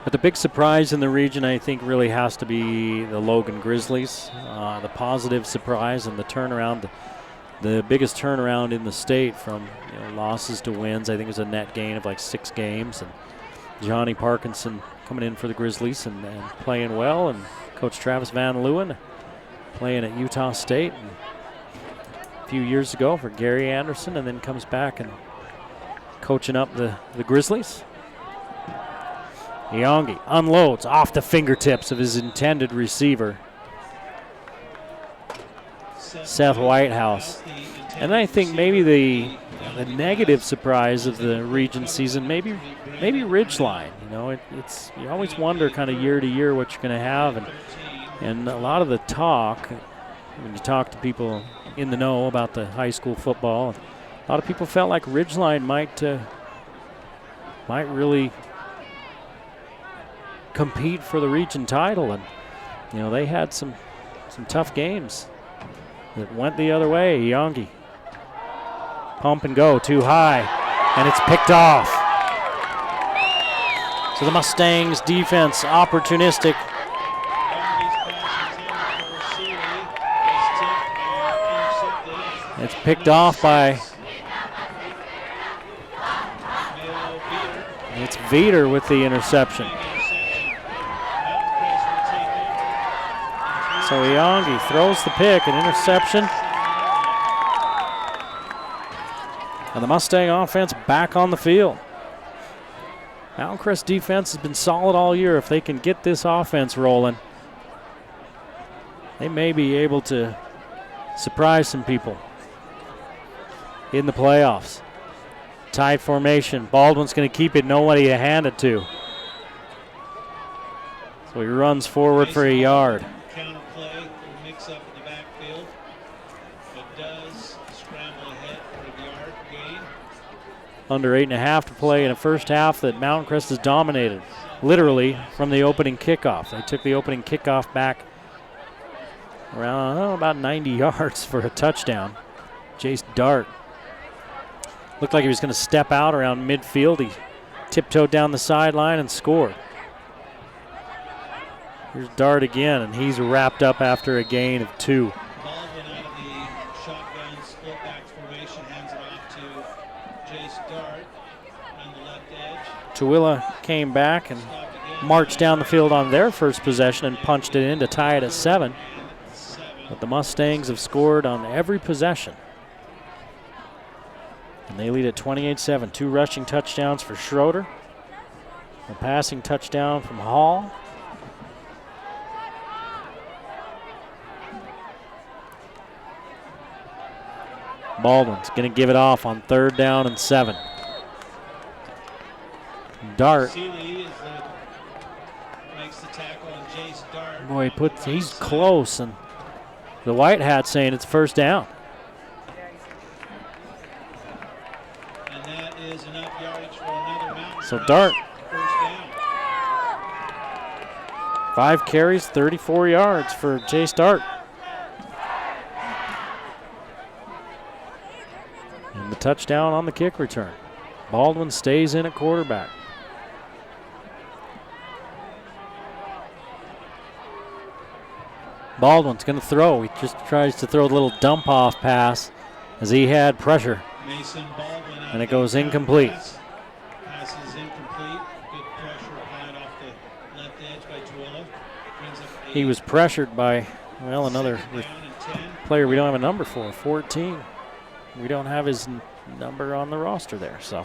Speaker 1: But the big surprise in the region, I think, really has to be the Logan Grizzlies. The positive surprise and the turnaround, the biggest turnaround in the state from losses to wins. I think it was a net gain of like 6 games. And Johnny Parkinson coming in for the Grizzlies and playing well. And Coach Travis Van Leeuwen playing at Utah State. And few years ago for Gary Anderson, and then comes back and coaching up the Grizzlies. Iongi unloads off the fingertips of his intended receiver, Seth Whitehouse. And I think maybe the negative surprise of the region season, maybe Ridgeline. It's you always wonder kind of year to year what you're going to have, and a lot of the talk when you talk to people in the know about the high school football, a lot of people felt like Ridgeline might really compete for the region title, and they had some tough games that went the other way. Iongi, pump and go too high, and it's picked off. So the Mustangs defense opportunistic. It's picked off by, it's Veeder with the interception. So Iongi throws the pick, an interception. And the Mustang offense back on the field. Mountain Crest defense has been solid all year. If they can get this offense rolling, they may be able to surprise some people in the playoffs. Tight formation. Baldwin's going to keep it, nobody to hand it to. So he runs forward for a yard.
Speaker 8: Counter play or mix up in the backfield, but does scramble ahead for a yard gain.
Speaker 1: Under 8.5 to play in a first half that Mountain Crest has dominated, literally from the opening kickoff. They took the opening kickoff back around about 90 yards for a touchdown. Jace Dart looked like he was going to step out around midfield. He tiptoed down the sideline and scored. Here's Dart again, and he's wrapped up after a gain of 2.
Speaker 8: Baldwin out of the shotgun split back formation, hands it off to Jace Dart on the left edge.
Speaker 1: Tooele came back and marched down the field on their first possession and punched it in to tie it at 7. But the Mustangs have scored on every possession. And they lead at 28-7. 2 rushing touchdowns for Schroeder. A passing touchdown from Hall. Baldwin's going to give it off on 3rd down and 7. Dart.
Speaker 8: Makes the tackle on Jace Dart.
Speaker 1: Boy, he's close, and the white hat saying it's 1st down.
Speaker 8: And that is enough yardage for another Mountain
Speaker 1: So
Speaker 8: Crest.
Speaker 1: Dart,
Speaker 8: 1st down.
Speaker 1: 5 carries, 34 yards for Jace Dart. And the touchdown on the kick return. Baldwin stays in at quarterback. Baldwin's going to throw. He just tries to throw a little dump off pass as he had pressure.
Speaker 8: Mason Baldwin out
Speaker 1: And it
Speaker 8: there.
Speaker 1: goes incomplete.
Speaker 8: Pass is incomplete. Good pressure applied off the left edge by Tooele. Brings up
Speaker 1: He was pressured by, well, another
Speaker 8: down and 10.
Speaker 1: player we don't have a number for, 14. We don't have his number on the roster there, so.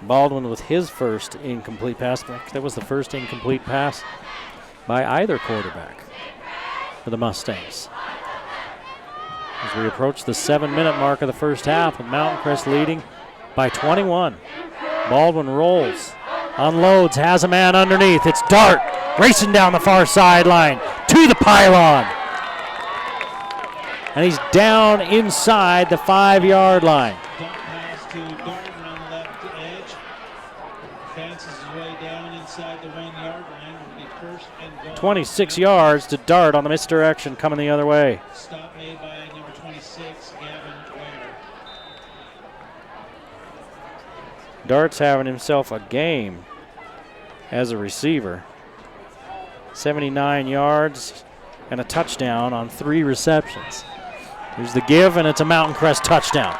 Speaker 1: Baldwin with his first incomplete pass. That was the first incomplete pass by either quarterback for the Mustangs. As we approach the 7-minute mark of the first half, with Mountain Crest leading by 21. Baldwin rolls, unloads, has a man underneath. It's Dart racing down the far sideline to the pylon. And he's down inside the 5-yard line.
Speaker 8: Dump pass to Dart around the left edge. Fances his way down inside the 1-yard line. Will be 1st and goal.
Speaker 1: 26 yards to Dart on the misdirection coming the other way.
Speaker 8: Stop made by number 26, Gavin Ware.
Speaker 1: Dart's having himself a game as a receiver. 79 yards and a touchdown on 3 receptions. Here's the give, and it's a Mountain Crest touchdown.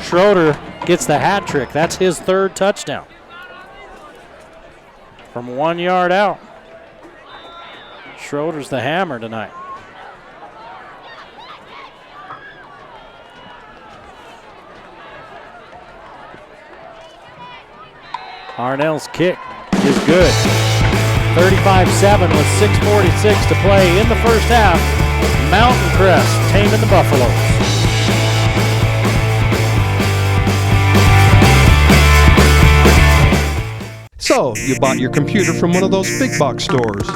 Speaker 1: Schroeder gets the hat trick. That's his 3rd touchdown. From 1 yard out. Schroeder's the hammer tonight. Arnell's kick is good. 35-7 with 6:46 to play in the first half. Mountain Crest taming the Buffaloes.
Speaker 13: So, you bought your computer from one of those big box stores,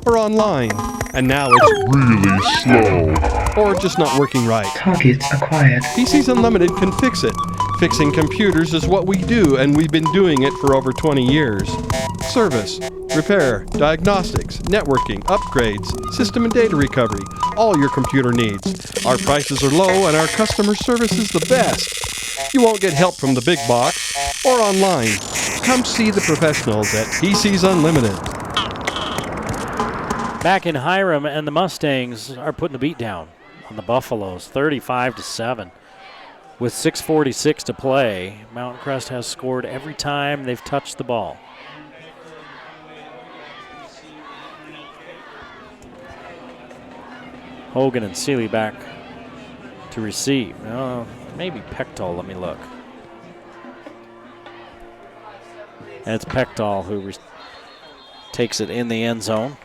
Speaker 13: or online, and now it's really slow, or just not working right.
Speaker 14: Target acquired.
Speaker 13: PCs Unlimited can fix it. Fixing computers is what we do, and we've been doing it for over 20 years. Service, repair, diagnostics, networking, upgrades, system and data recovery, all your computer needs. Our prices are low, and our customer service is the best. You won't get help from the big box or online. Come see the professionals at PCs Unlimited.
Speaker 1: Back in Hyrum, and the Mustangs are putting the beat down on the Buffaloes, 35-7. With 6:46 to play, Mountain Crest has scored every time they've touched the ball. Hogan and Seeley back to receive. Maybe Pechtold, let me look. And it's Pechtold who takes it in the end zone.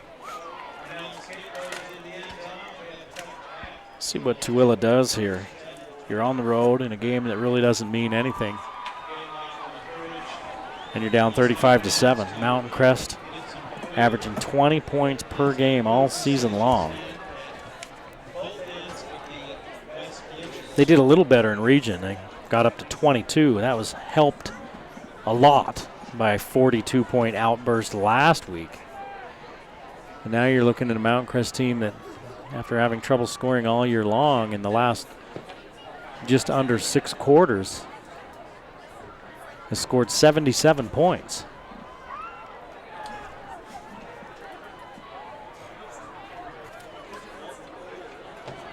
Speaker 1: See what Tooele does here. You're on the road in a game that really doesn't mean anything. And you're down 35-7. Mountain Crest averaging 20 points per game all season long. They did a little better in region. They got up to 22. That was helped a lot by a 42-point outburst last week. And now you're looking at a Mountain Crest team that, after having trouble scoring all year long, in the last just under 6 quarters, has scored 77 points.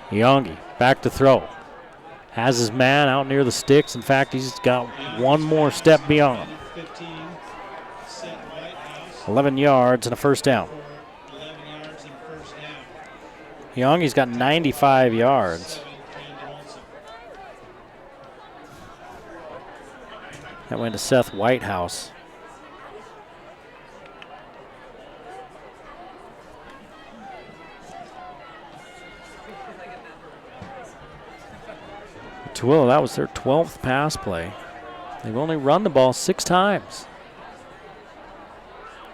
Speaker 1: Yongi back to throw. Has his man out near the sticks. In fact, he's got one more step beyond. 11 yards and a first down. Yongi's got 95 yards. That went to Seth Whitehouse. Tooele, that was their 12th pass play. They've only run the ball 6 times.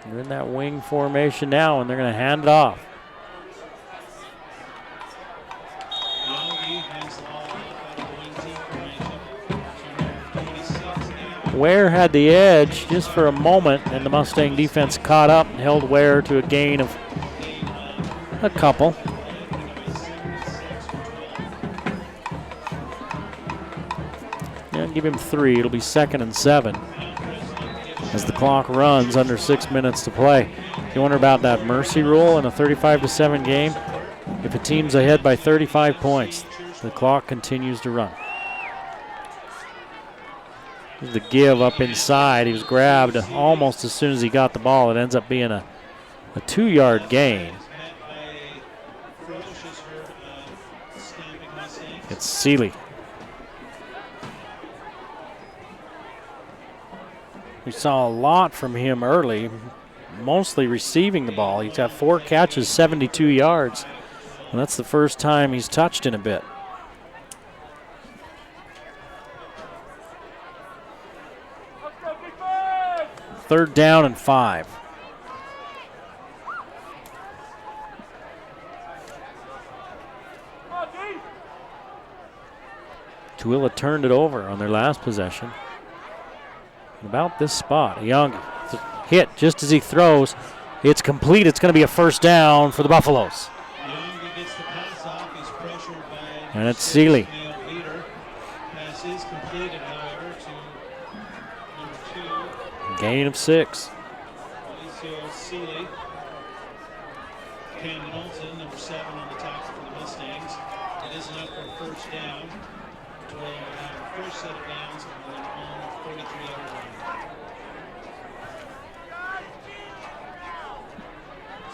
Speaker 1: They're in that wing formation now, and they're going to hand it off. Ware had the edge just for a moment, and the Mustang defense caught up and held Ware to a gain of a couple. Yeah, give him 3. It'll be 2nd and 7 as the clock runs under 6 minutes to play. You wonder about that mercy rule in a 35-7 game? If a team's ahead by 35 points, the clock continues to run. The give up inside. He was grabbed almost as soon as he got the ball. It ends up being a 2-yard gain. It's Seeley. We saw a lot from him early, mostly receiving the ball. He's got 4 catches, 72 yards. And that's the first time he's touched in a bit. Third down and 5. Tooele turned it over on their last possession. About this spot, Young hit just as he throws. It's complete. It's going to be a first down for the Buffaloes. And it's Seeley. Gain of 6.
Speaker 8: Camden Olsen, number 7 on the tackle for the Mustangs. It is an upward first down. To have the first set of downs on their own 43-yard line.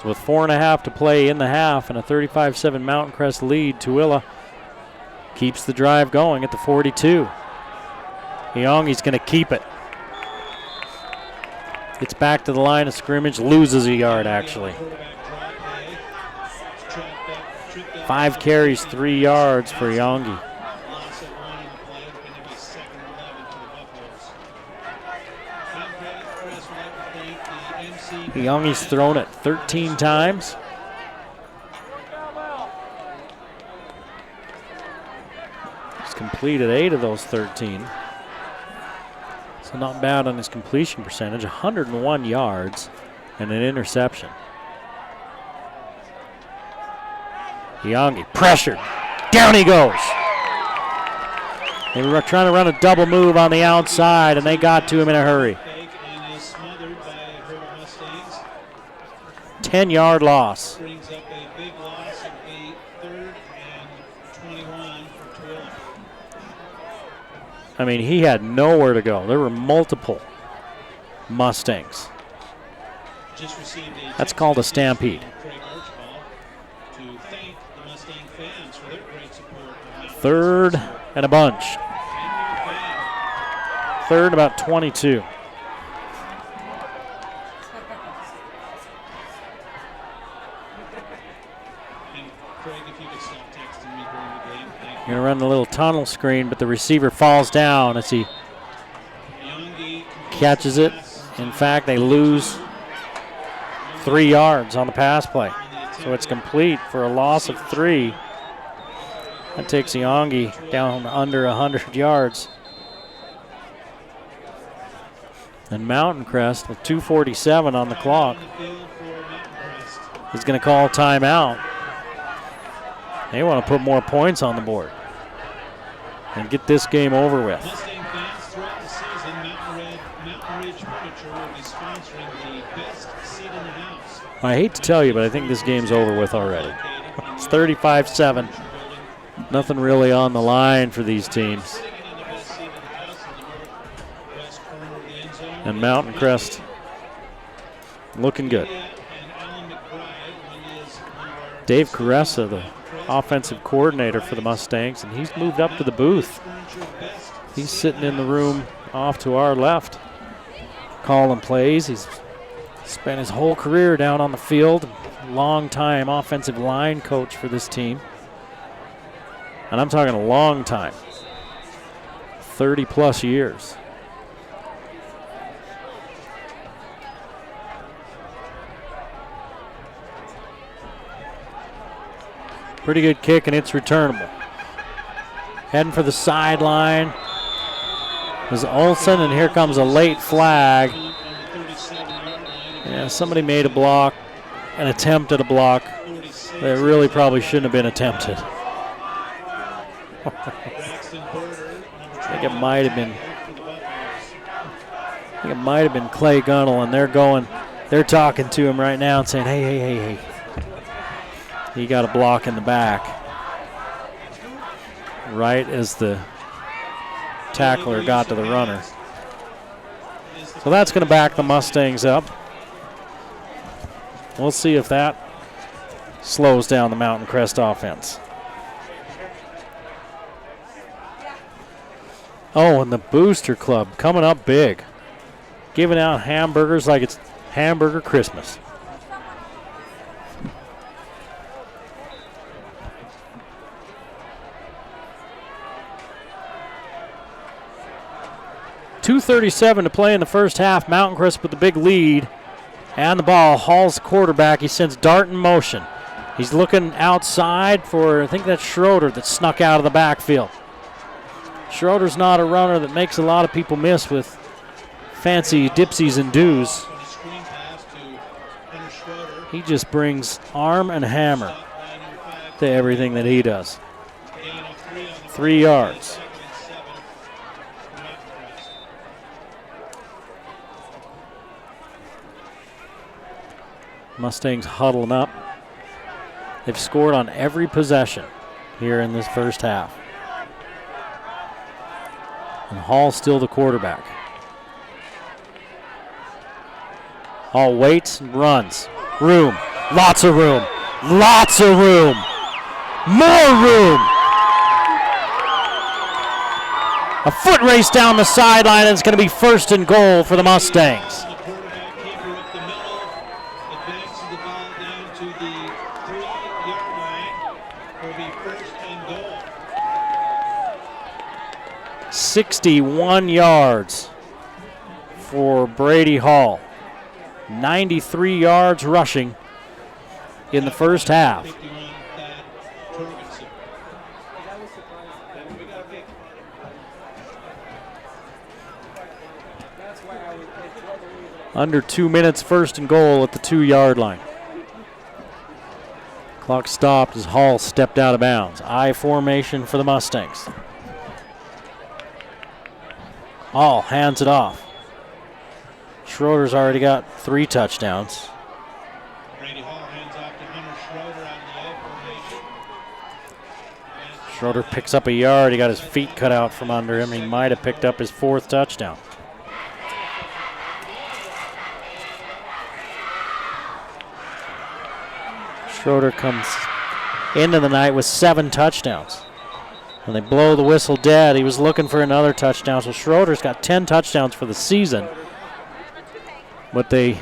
Speaker 1: So with 4.5 to play in the half and a 35-7 Mountain Crest lead, Tooele keeps the drive going at the 42. Yongi's going to keep it. Gets back to the line of scrimmage, loses a yard actually. 5 carries, 3 yards for Yongi. Yongi's thrown it 13 times. He's completed 8 of those 13. So not bad on his completion percentage, 101 yards and an interception. Yongi pressured, down he goes. They were trying to run a double move on the outside and they got to him in a hurry. 10-yard loss.
Speaker 8: Brings up a big loss of a 3rd and 21 for Tooele.
Speaker 1: I mean, he had nowhere to go. There were multiple Mustangs. That's called a stampede. Third and a bunch. Third, about 22. Going to run the little tunnel screen, but the receiver falls down as he catches it. In fact, they lose 3 yards on the pass play. So it's complete for a loss of 3. That takes Yongi down under 100 yards. And Mountain Crest, with 2:47 on the clock, is going to call timeout. They want to put more points on the board and get this game over with.
Speaker 8: Mustang fans throughout the season, Mountain Ridge Furniture will be sponsoring the best seat in the house.
Speaker 1: I hate to tell you, but I think this game's over with already. It's 35-7. Nothing really on the line for these teams. And Mountain Crest looking good. Dave Caressa, the offensive coordinator for the Mustangs, and he's moved up to the booth. He's sitting in the room off to our left, calling plays. He's spent his whole career down on the field, long-time offensive line coach for this team. And I'm talking a long time, 30-plus years. Pretty good kick, and it's returnable. Heading for the sideline is Olsen, and here comes a late flag. Yeah, somebody made a block, an attempt at a block that really probably shouldn't have been attempted. I think it might have been Clay Gunnell, and they're talking to him right now and saying, hey. He got a block in the back right as the tackler got to the runner. So that's going to back the Mustangs up. We'll see if that slows down the Mountain Crest offense. Oh, and the Booster Club coming up big. Giving out hamburgers like it's hamburger Christmas. .237 to play in the first half. Mountain Crest with the big lead. And the ball. Hall's quarterback. He sends Dart in motion. He's looking outside for, I think that's Schroeder that snuck out of the backfield. Schroeder's not a runner that makes a lot of people miss with fancy dipsies and doos. He just brings arm and hammer to everything that he does. 3 yards. Mustangs huddling up. They've scored on every possession here in this first half. And Hall's still the quarterback. Hall waits and runs. Room. Lots of room. Lots of room. More room. A foot race down the sideline, and it's going to be 1st and goal for the Mustangs. 61 yards for Brady Hall. 93 yards rushing in the first half. Under 2 minutes, 1st and goal at the 2-yard line. Clock stopped as Hall stepped out of bounds. I formation for the Mustangs. Hall hands it off. Schroeder's already got 3 touchdowns. Schroeder picks up a yard. He got his feet cut out from under him. He might have picked up his 4th touchdown. Schroeder comes into the night with 7 touchdowns. When they blow the whistle dead, he was looking for another touchdown. So Schroeder's got 10 touchdowns for the season. But they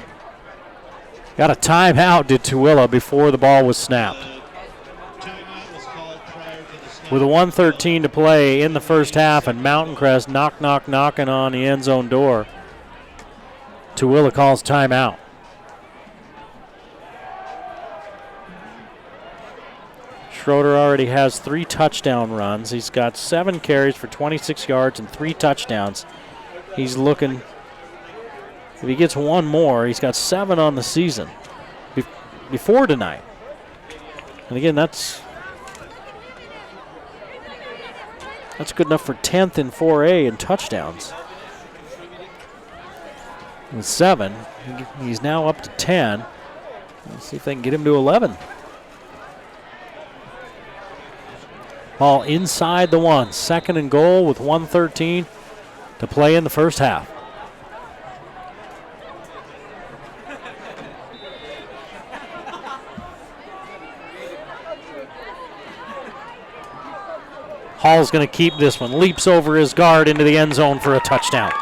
Speaker 1: got a timeout, did Tooele, before the ball was snapped. With a 1:13 to play in the first half and Mountain Crest knocking on the end zone door, Tooele calls timeout. Schroeder already has 3 touchdown runs. He's got 7 carries for 26 yards and 3 touchdowns. He's looking, if he gets one more, he's got 7 on the season before tonight. And again, that's good enough for 10th in 4A in touchdowns. With 7, he's now up to 10. Let's see if they can get him to 11. Ball inside the 1. 2nd and goal with 1:13 to play in the first half. Hall's going to keep this one. Leaps over his guard into the end zone for a touchdown.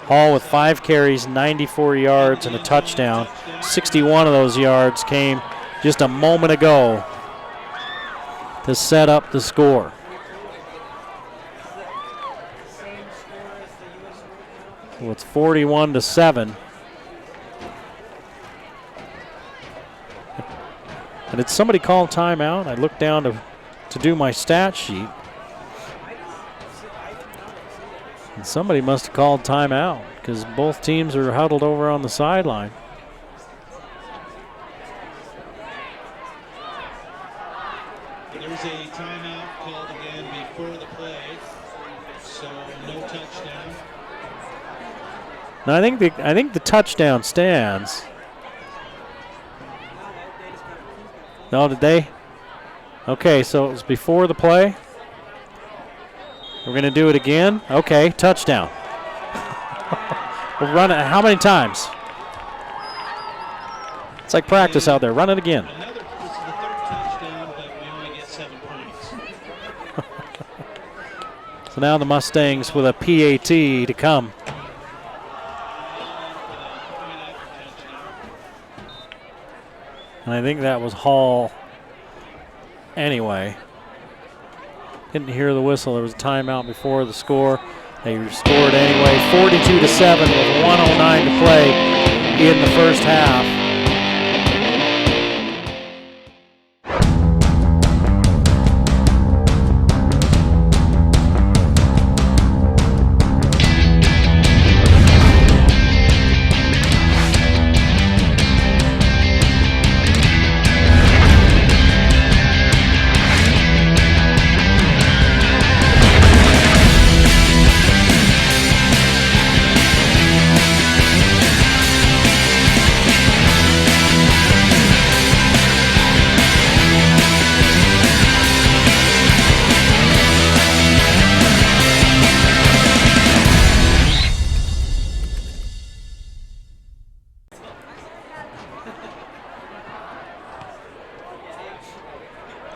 Speaker 1: Hall with 5 carries, 94 yards, and a touchdown. 61 of those yards came just a moment ago to set up the score. So it's 41-7. And did somebody call timeout? I looked down to do my stat sheet. And somebody must have called timeout because both teams are huddled over on the sideline.
Speaker 8: There's a timeout called again before the play, so no touchdown.
Speaker 1: No, I think the touchdown stands. No, did they? Okay, so it was before the play. We're going to do it again. Okay, touchdown. We'll run it how many times? It's like practice out there. Run it again.
Speaker 8: This is the 3rd touchdown, but we only get 7 points.
Speaker 1: So now the Mustangs with a PAT to come. And I think that was Hall anyway. Didn't hear the whistle. There was a timeout before the score. They scored anyway, 42-7 with 1:09 to play in the first half.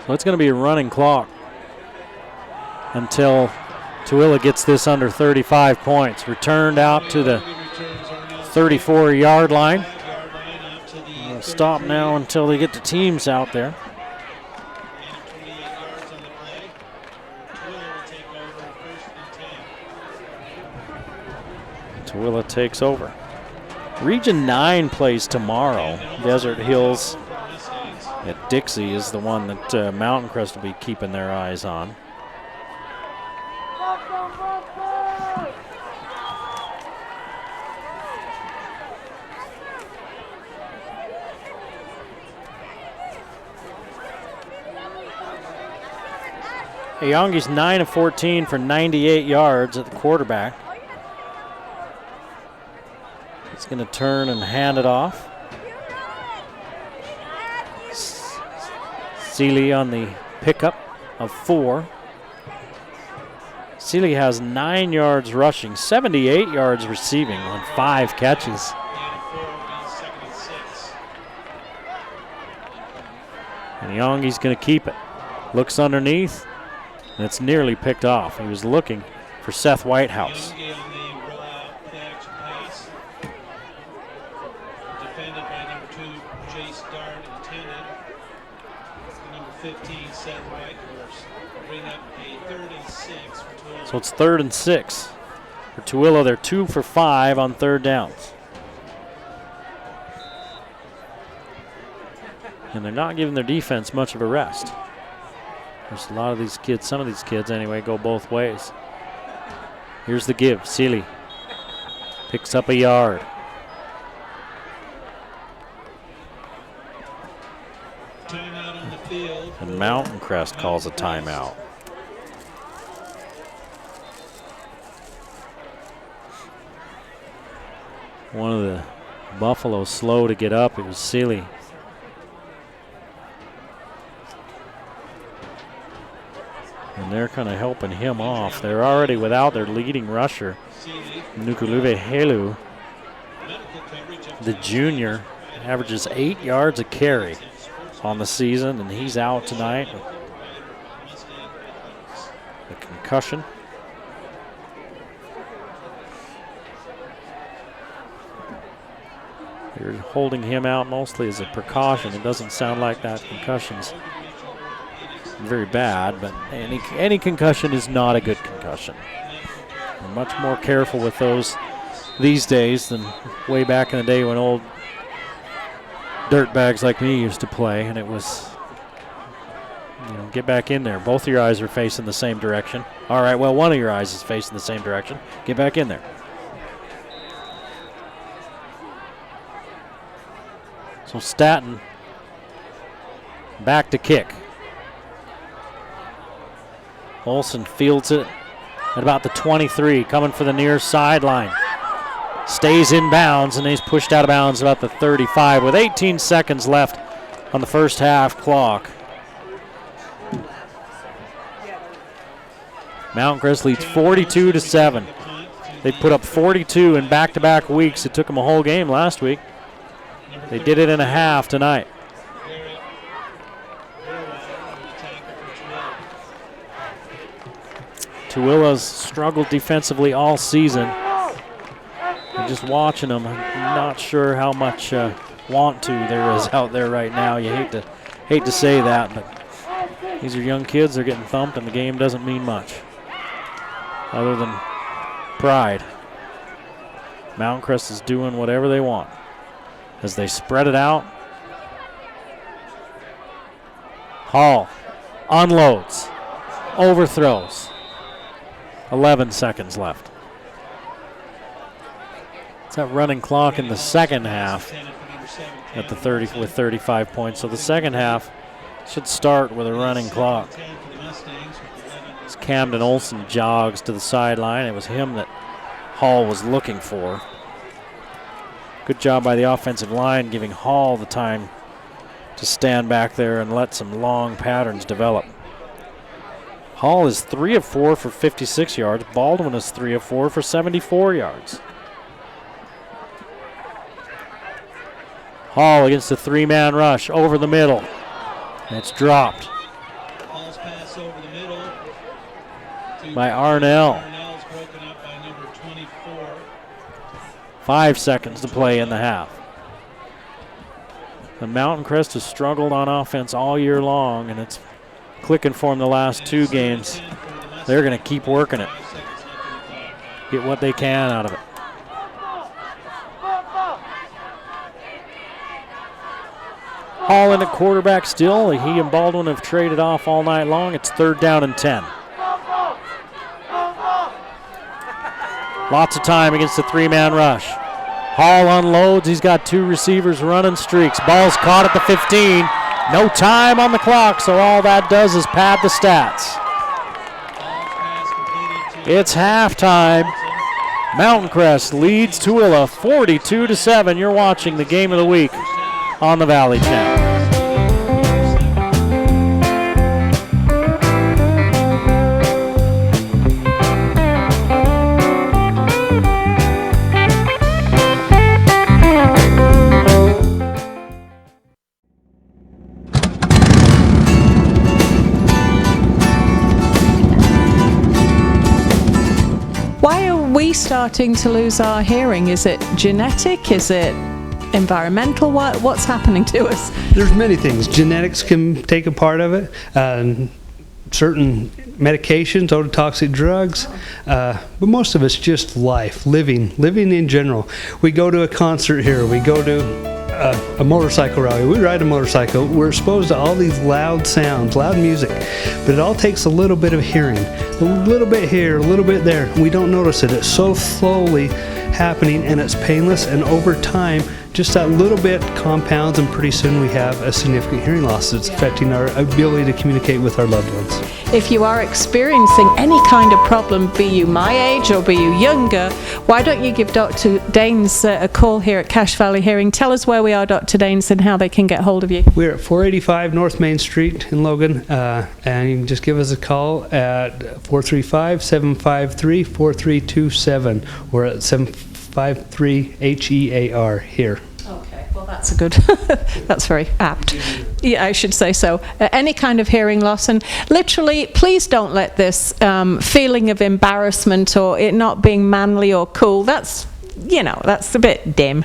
Speaker 1: So it's going to be a running clock until Tooele gets this under 35 points. Returned out to the 34-yard line. We'll stop now until they get the teams out there. Tooele takes over. Region 9 plays tomorrow. Desert Hills at Dixie is the one that Mountain Crest will be keeping their eyes on. Yongi's 9 of 14 for 98 yards at the quarterback. He's going to turn and hand it off. Seeley on the pickup of 4. Seeley has 9 yards rushing, 78 yards receiving on 5 catches. And Youngi's going to keep it. Looks underneath, and it's nearly picked off. He was looking for Seth Whitehouse.
Speaker 8: Defended by number 2, Jace Dart, intended. Number 15, Seth Whitehorse. Bring up a 3rd and 6 for Tooele.
Speaker 1: So it's 3rd and 6 for Tooele. They're 2 for 5 on 3rd downs. And they're not giving their defense much of a rest. There's a lot of these kids, some of these kids anyway, go both ways. Here's the give. Seeley picks up a yard.
Speaker 8: Timeout on the field.
Speaker 1: And Mountain Crest calls a timeout. One of the Buffaloes slow to get up. It was Seeley. And they're kind of helping him off. They're already without their leading rusher, Tooele Helu. The junior averages 8 yards a carry on the season, and he's out tonight with a concussion. They're holding him out mostly as a precaution. It doesn't sound like that concussion's very bad, but any concussion is not a good concussion. We're much more careful with those these days than way back in the day when old dirtbags like me used to play, and it was, get back in there. Both of your eyes are facing the same direction. All right, well, one of your eyes is facing the same direction. Get back in there. So Staton back to kick. Olsen fields it at about the 23, coming for the near sideline. Stays in bounds, and he's pushed out of bounds about the 35 with 18 seconds left on the first half clock. Mountain Crest leads 42-7. They put up 42 in back-to-back weeks. It took them a whole game last week. They did it in a half tonight. Tooele's struggled defensively all season. And just watching them, I'm not sure how much want to there is out there right now. You hate to say that, but these are young kids. They're getting thumped, and the game doesn't mean much other than pride. Mountain Crest is doing whatever they want as they spread it out. Hall unloads, overthrows. 11 seconds left. It's that running clock in the second half at the 30 with 35 points. So the second half should start with a running clock. As Camden Olsen jogs to the sideline, it was him that Hall was looking for. Good job by the offensive line, giving Hall the time to stand back there and let some long patterns develop. Hall is 3 of 4 for 56 yards. Baldwin is 3 of 4 for 74 yards. Hall against the 3-man rush over the middle. And it's dropped.
Speaker 8: Hall's pass over the middle
Speaker 1: by Arnell.
Speaker 8: Arnell's broken up by number 24.
Speaker 1: 5 seconds to play in the half. The Mountain Crest has struggled on offense all year long, and it's clicking for them the last 2 games. They're going to keep working it. Get what they can out of it. Hall in at quarterback still. He and Baldwin have traded off all night long. It's 3rd down and 10. Lots of time against the 3-man rush. Hall unloads. He's got 2 receivers running streaks. Ball's caught at the 15. No time on the clock, so all that does is pad the stats. It's halftime. Mountain Crest leads Tooele 42-7. You're watching the game of the week on the Valley Channel.
Speaker 14: we starting to lose our hearing? Is it genetic? Is it environmental? What's happening to us?
Speaker 15: There's many things. Genetics can take a part of it. Certain medications, ototoxic drugs, but most of it's just life, living in general. We go to a concert here, we go to a motorcycle rally, we ride a motorcycle, we're exposed to all these loud sounds, loud music, but it all takes a little bit of hearing, a little bit here, a little bit there. We don't notice it. It's so slowly happening and it's painless, and over time just that little bit compounds, and pretty soon we have a significant hearing loss that's affecting our ability to communicate with our loved ones.
Speaker 14: If you are experiencing any kind of problem, be you my age or be you younger, why don't you give Dr. Daines a call here at Cache Valley Hearing? Tell us where we are, Dr. Daines, and how they can get hold of you.
Speaker 15: We're at 485 North Main Street in Logan, and you can just give us a call at 435-753-4327 or at 753-HEAR here.
Speaker 14: Okay, well that's a good, that's very apt. Yeah, I should say so. Any kind of hearing loss, and literally, please don't let this feeling of embarrassment or it not being manly or cool, that's a bit dim.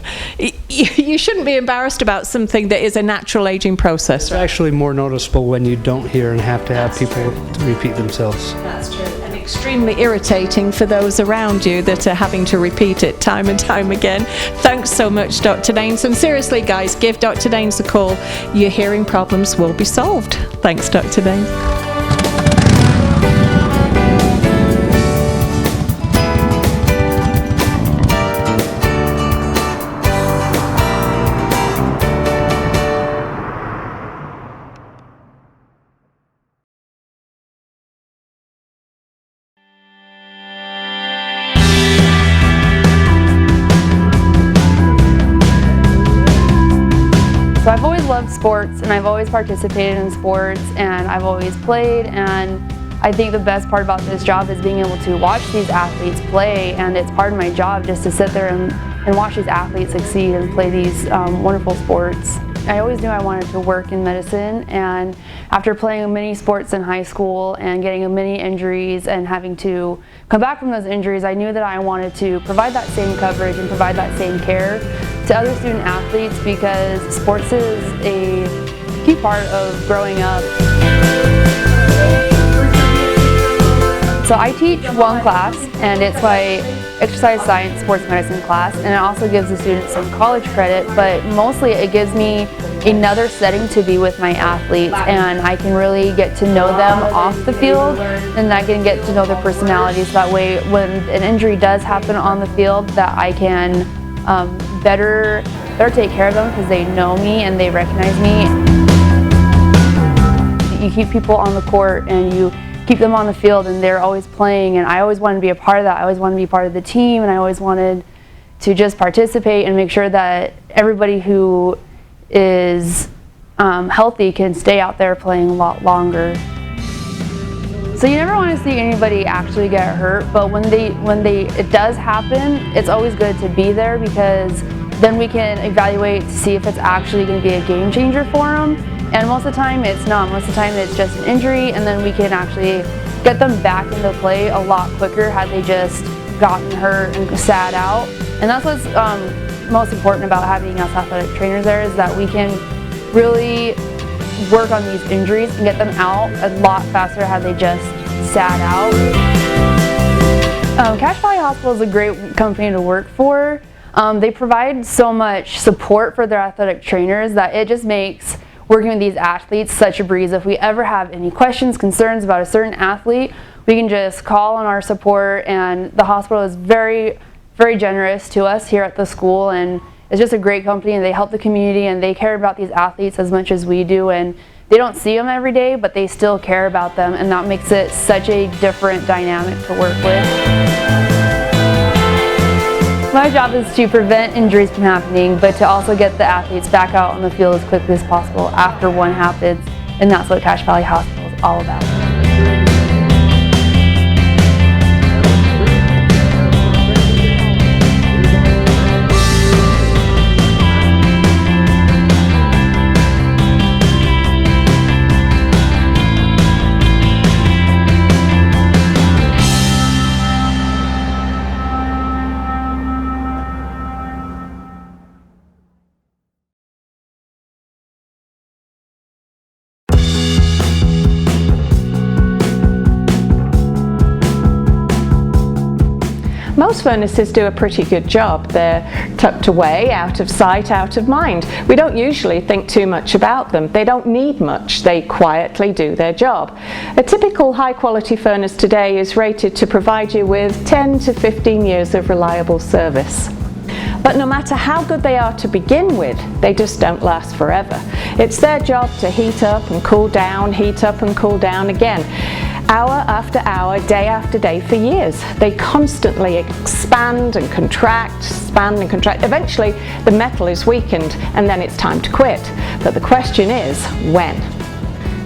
Speaker 14: You shouldn't be embarrassed about something that is a natural aging process.
Speaker 15: It's actually more noticeable when you don't hear and have to have people to repeat themselves.
Speaker 14: That's true. And extremely irritating for those around you that are having to repeat it time and time again. Thanks so much, Dr. Daines. And seriously, guys, give Dr. Daines a call. Your hearing problems will be solved. Thanks, Dr. Daines.
Speaker 16: So I've always loved sports, and I've always participated in sports, and I've always played, and I think the best part about this job is being able to watch these athletes play, and it's part of my job just to sit there and watch these athletes succeed and play these wonderful sports. I always knew I wanted to work in medicine, and after playing many sports in high school and getting many injuries and having to come back from those injuries, I knew that I wanted to provide that same coverage and provide that same care to other student athletes, because sports is a key part of growing up. So I teach one class, and it's my exercise science sports medicine class, and it also gives the students some college credit, but mostly it gives me another setting to be with my athletes, and I can really get to know them off the field, and I can get to know their personalities. That way when an injury does happen on the field, that I can better take care of them because they know me and they recognize me. You keep people on the court and you keep them on the field, and they're always playing, and I always wanted to be a part of that. I always wanted to be part of the team, and I always wanted to just participate and make sure that everybody who is healthy can stay out there playing a lot longer. So you never want to see anybody actually get hurt, but when it does happen, it's always good to be there, because then we can evaluate to see if it's actually going to be a game changer for them. And most of the time it's not. Most of the time it's just an injury, and then we can actually get them back into play a lot quicker had they just gotten hurt and sat out. And that's what's most important about having us athletic trainers there, is that we can really work on these injuries and get them out a lot faster had they just sat out. Cache Valley Hospital is a great company to work for. They provide so much support for their athletic trainers that it just makes working with these athletes such a breeze. If we ever have any questions, concerns about a certain athlete, we can just call on our support, and the hospital is very, very generous to us here at the school, and it's just a great company, and they help the community, and they care about these athletes as much as we do, and they don't see them every day, but they still care about them, and that makes it such a different dynamic to work with. My job is to prevent injuries from happening, but to also get the athletes back out on the field as quickly as possible after one happens, and that's what Cache Valley Hospital is all about.
Speaker 14: Most furnaces do a pretty good job. They're tucked away, out of sight, out of mind. We don't usually think too much about them. They don't need much. They quietly do their job. A typical high-quality furnace today is rated to provide you with 10 to 15 years of reliable service. But no matter how good they are to begin with, they just don't last forever. It's their job to heat up and cool down, heat up and cool down again. Hour after hour, day after day for years. They constantly expand and contract, expand and contract. Eventually, the metal is weakened and then it's time to quit. But the question is, when?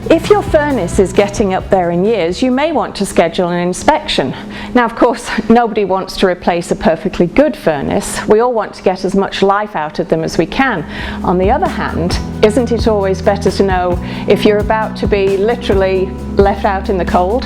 Speaker 14: If your furnace is getting up there in years, you may want to schedule an inspection. Now, of course, nobody wants to replace a perfectly good furnace. We all want to get as much life out of them as we can. On the other hand, isn't it always better to know if you're about to be literally left out in the cold?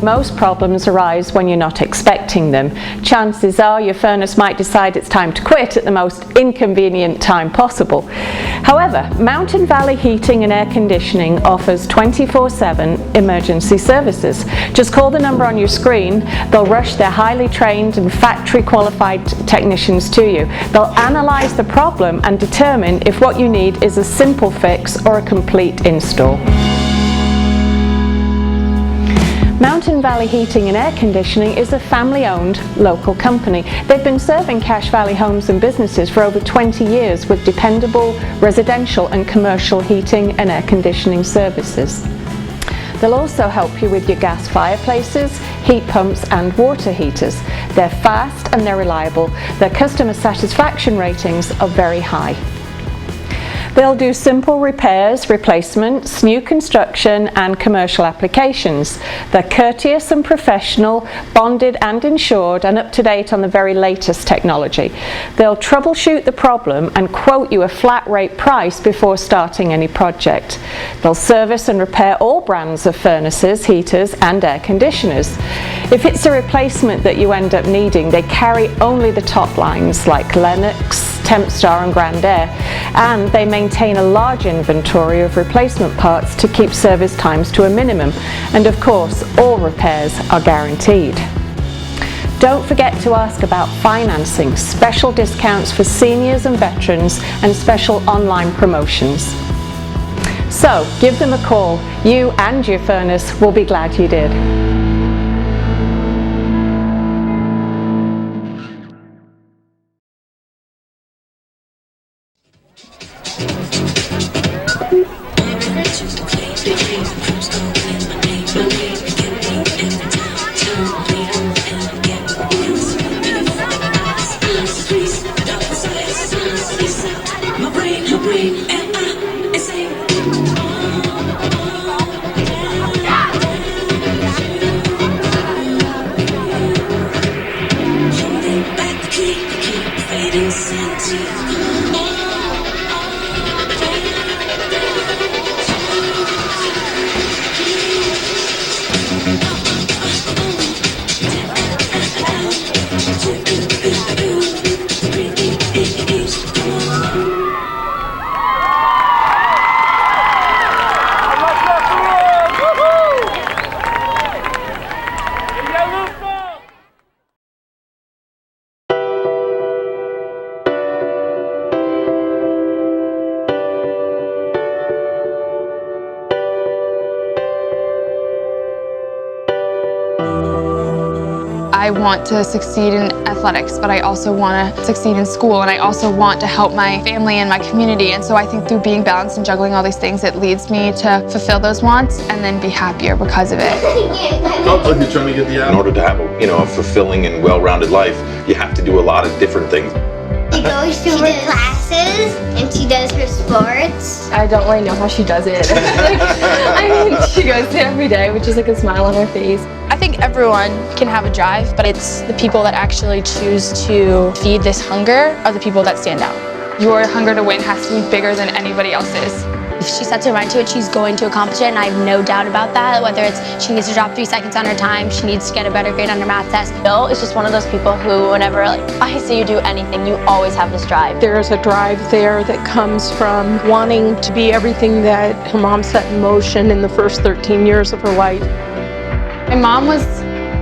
Speaker 14: Most problems arise when you're not expecting them. Chances are your furnace might decide it's time to quit at the most inconvenient time possible. However, Mountain Valley Heating and Air Conditioning offers 24/7 emergency services. Just call the number on your screen. They'll rush their highly trained and factory qualified technicians to you. They'll analyze the problem and determine if what you need is a simple fix or a complete install. Mountain Valley Heating and Air Conditioning is a family-owned local company. They've been serving Cache Valley homes and businesses for over 20 years with dependable residential and commercial heating and air conditioning services. They'll also help you with your gas fireplaces, heat pumps and water heaters. They're fast and they're reliable. Their customer satisfaction ratings are very high. They'll do simple repairs, replacements, new construction and commercial applications. They're courteous and professional, bonded and insured and up to date on the very latest technology. They'll troubleshoot the problem and quote you a flat rate price before starting any project. They'll service and repair all brands of furnaces, heaters and air conditioners. If it's a replacement that you end up needing, they carry only the top lines like Lennox, Tempstar and Grand Air, and they maintain a large inventory of replacement parts to keep service times to a minimum, and of course all repairs are guaranteed. Don't forget to ask about financing, special discounts for seniors and veterans and special online promotions. So give them a call. You and your furnace will be glad you did.
Speaker 17: I want to succeed in athletics, but I also want to succeed in school, and I also want to help my family and my community. And so I think through being balanced and juggling all these things, it leads me to fulfill those wants and then be happier because of it.
Speaker 18: In order to have a fulfilling and well-rounded life, you have to do a lot of different things.
Speaker 9: She goes to her classes and she does her sports.
Speaker 11: I don't really know how she does it. I mean, she goes to every day, which is like a smile on her face.
Speaker 17: I think everyone can have a drive, but it's the people that actually choose to feed this hunger are the people that stand out. Your hunger to win has to be bigger than anybody else's.
Speaker 19: If she sets her mind to it, she's going to accomplish it, and I have no doubt about that. Whether it's she needs to drop 3 seconds on her time, she needs to get a better grade on her math test.
Speaker 20: Bill is just one of those people who, whenever I see you do anything, you always have this drive.
Speaker 21: There's a drive there that comes from wanting to be everything that her mom set in motion in the first 13 years of her life.
Speaker 17: My mom was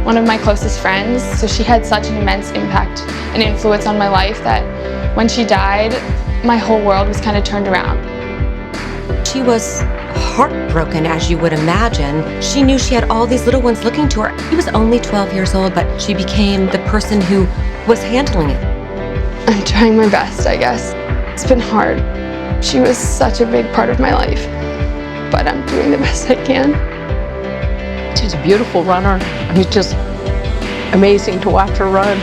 Speaker 17: one of my closest friends, so she had such an immense impact and influence on my life that when she died, my whole world was kind of turned around.
Speaker 2: She was heartbroken, as you would imagine. She knew she had all these little ones looking to her. She was only 12 years old, but she became the person who was handling it.
Speaker 17: I'm trying my best, I guess. It's been hard. She was such a big part of my life, but I'm doing the best I can.
Speaker 21: She's a beautiful runner. I mean, it's just amazing to watch her run.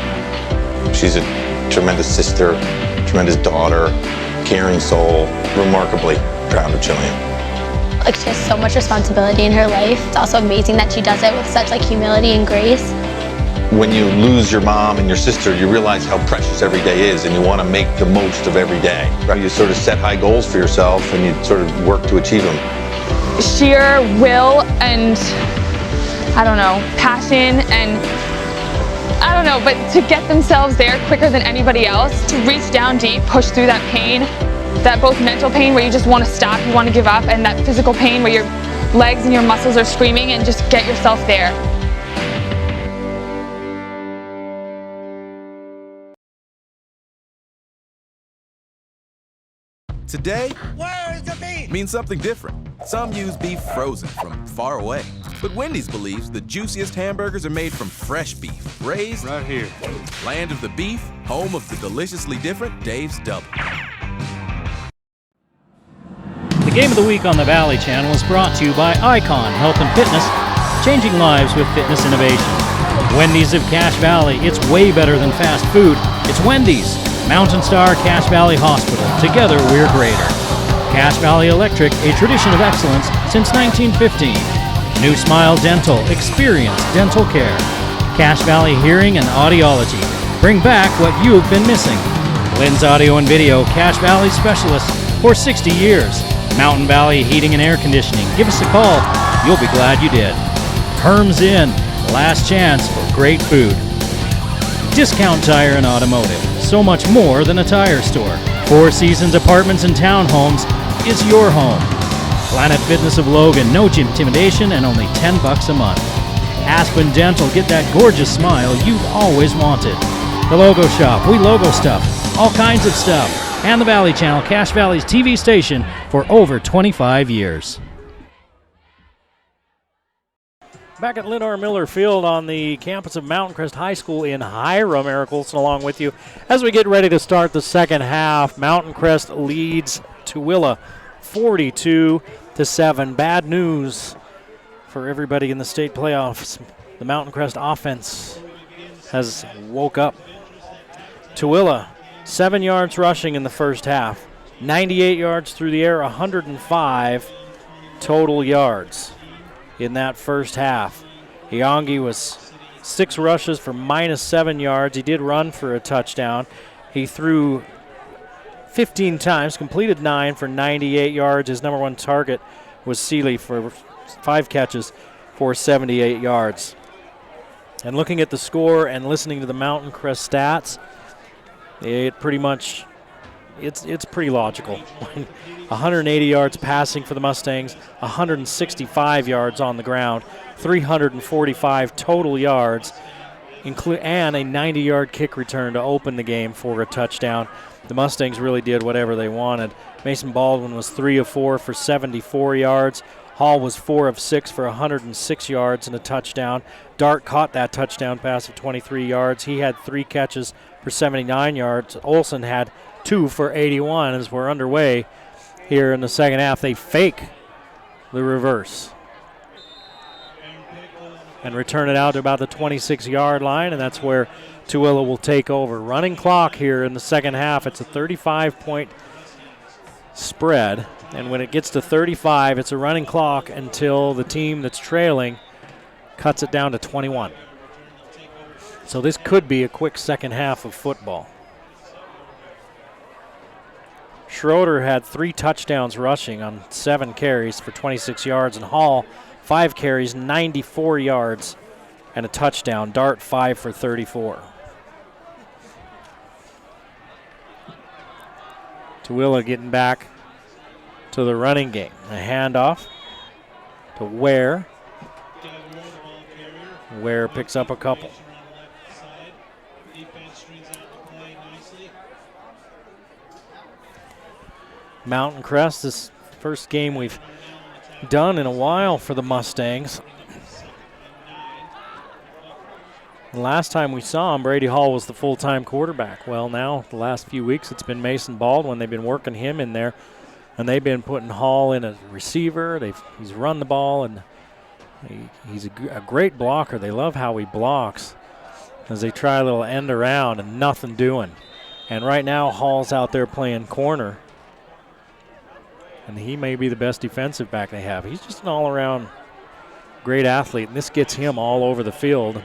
Speaker 18: She's a tremendous sister, tremendous daughter, caring soul, remarkably proud of Jillian.
Speaker 19: Like, she has so much responsibility in her life. It's also amazing that she does it with such humility and grace.
Speaker 18: When you lose your mom and your sister, you realize how precious every day is, and you want to make the most of every day. Right? You sort of set high goals for yourself, and you sort of work to achieve them.
Speaker 17: Sheer will and, I don't know, passion and, I don't know, but to get themselves there quicker than anybody else, to reach down deep, push through that pain, that both mental pain where you just want to stop, you want to give up, and that physical pain where your legs and your muscles are screaming, and just get yourself there.
Speaker 22: Today, where's the beef? Means something different. Some use beef frozen from far away. But Wendy's believes the juiciest hamburgers are made from fresh beef, raised right here. Land of the beef, home of the deliciously different Dave's Double.
Speaker 1: The Game of the Week on the Valley Channel is brought to you by Icon Health and Fitness, changing lives with fitness innovation. Wendy's of Cache Valley, it's way better than fast food. It's Wendy's. Mountain Star Cache Valley Hospital, together we're greater. Cache Valley Electric, a tradition of excellence since 1915. New Smile Dental, experience dental care. Cache Valley Hearing and Audiology, bring back what you've been missing. Lynn's Audio and Video, Cache Valley Specialist for 60 years. Mountain Valley Heating and Air Conditioning, give us a call, you'll be glad you did. Hyrum's Inn, last chance for great food. Discount Tire and Automotive, so much more than a tire store. Four Seasons Apartments and Townhomes is your home. Planet Fitness of Logan, no intimidation and only $10 a month. Aspen Dental, get that gorgeous smile you've always wanted. The Logo Shop, we logo stuff, all kinds of stuff. And the Valley Channel, Cache Valley's TV station for over 25 years. Back at Lenore Miller Field on the campus of Mountain Crest High School in Hyrum, Eric Olson along with you. As we get ready to start the second half, Mountain Crest leads Tooele 42-7. Bad news for everybody in the state playoffs. The Mountain Crest offense has woke up. Tooele, 7 yards rushing in the first half, 98 yards through the air, 105 total yards in that first half. Iongi was 6 rushes for -7 yards. He did run for a touchdown. He threw 15 times, completed 9 for 98 yards. His number one target was Seeley for 5 catches for 78 yards. And looking at the score and listening to the Mountain Crest stats, it pretty much, it's pretty logical. 180 yards passing for the Mustangs, 165 yards on the ground, 345 total yards, and a 90-yard kick return to open the game for a touchdown. The Mustangs really did whatever they wanted. Mason Baldwin was 3 of 4 for 74 yards. Hall was 4 of 6 for 106 yards and a touchdown. Dart caught that touchdown pass of 23 yards. He had 3 catches for 79 yards. Olson had 2 for 81 as we're underway here in the second half. They fake the reverse and return it out to about the 26-yard line, and that's where Tooele will take over. Running clock here in the second half. It's a 35-point spread, and when it gets to 35, it's a running clock until the team that's trailing cuts it down to 21. So this could be a quick second half of football. Schroeder had 3 touchdowns rushing on 7 carries for 26 yards, and Hall 5 carries, 94 yards, and a touchdown. Dart 5 for 34. Tooele getting back to the running game. A handoff to Ware. Ware picks up a couple. Mountain Crest, this first game we've done in a while for the Mustangs. The last time we saw him, Brady Hall was the full-time quarterback. Well, now, the last few weeks, it's been Mason Baldwin. They've been working him in there, and they've been putting Hall in as a receiver. He's run the ball, and he's a great blocker. They love how he blocks as they try a little end around and nothing doing. And right now, Hall's out there playing corner, and he may be the best defensive back they have. He's just an all-around great athlete, and this gets him all over the field.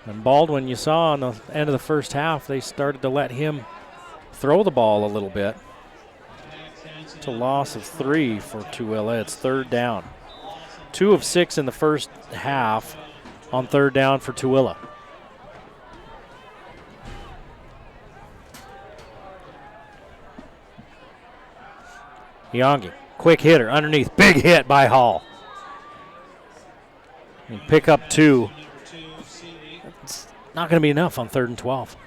Speaker 1: And Baldwin, you saw on the end of the first half, they started to let him throw the ball a little bit. It's a loss of 3 for Tooele. It's third down. 2 of 6 in the first half on third down for Tooele. Yongi, quick hitter underneath, big hit by Hall. And pick up 2. It's not going to be enough on 3rd and 12.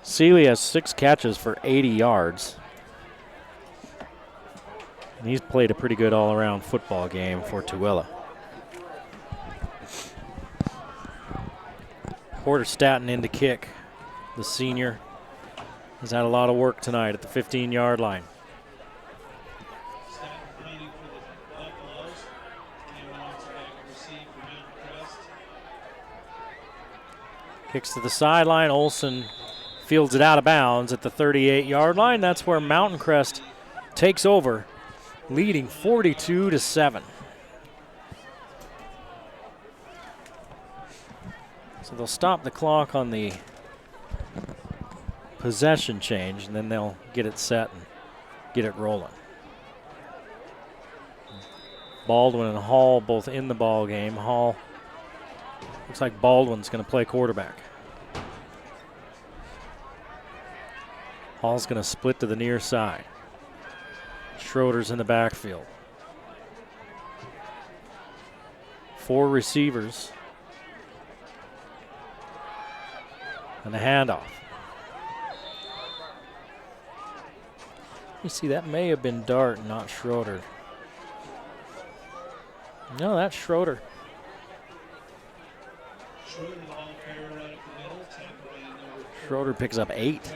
Speaker 1: Seeley has 6 catches for 80 yards. And he's played a pretty good all-around football game for Tooele. Porter Staton in to kick. The senior has had a lot of work tonight at the 15-yard line. Kicks to the sideline. Olson fields it out of bounds at the 38-yard line. That's where Mountain Crest takes over, leading 42-7. So they'll stop the clock on the possession change, and then they'll get it set and get it rolling. Baldwin and Hall both in the ball game. Hall, looks like Baldwin's going to play quarterback. Hall's going to split to the near side. Schroeder's in the backfield. 4 receivers. And a handoff. You see, that may have been Dart, not Schroeder. No, that's Schroeder. Schroeder picks up 8.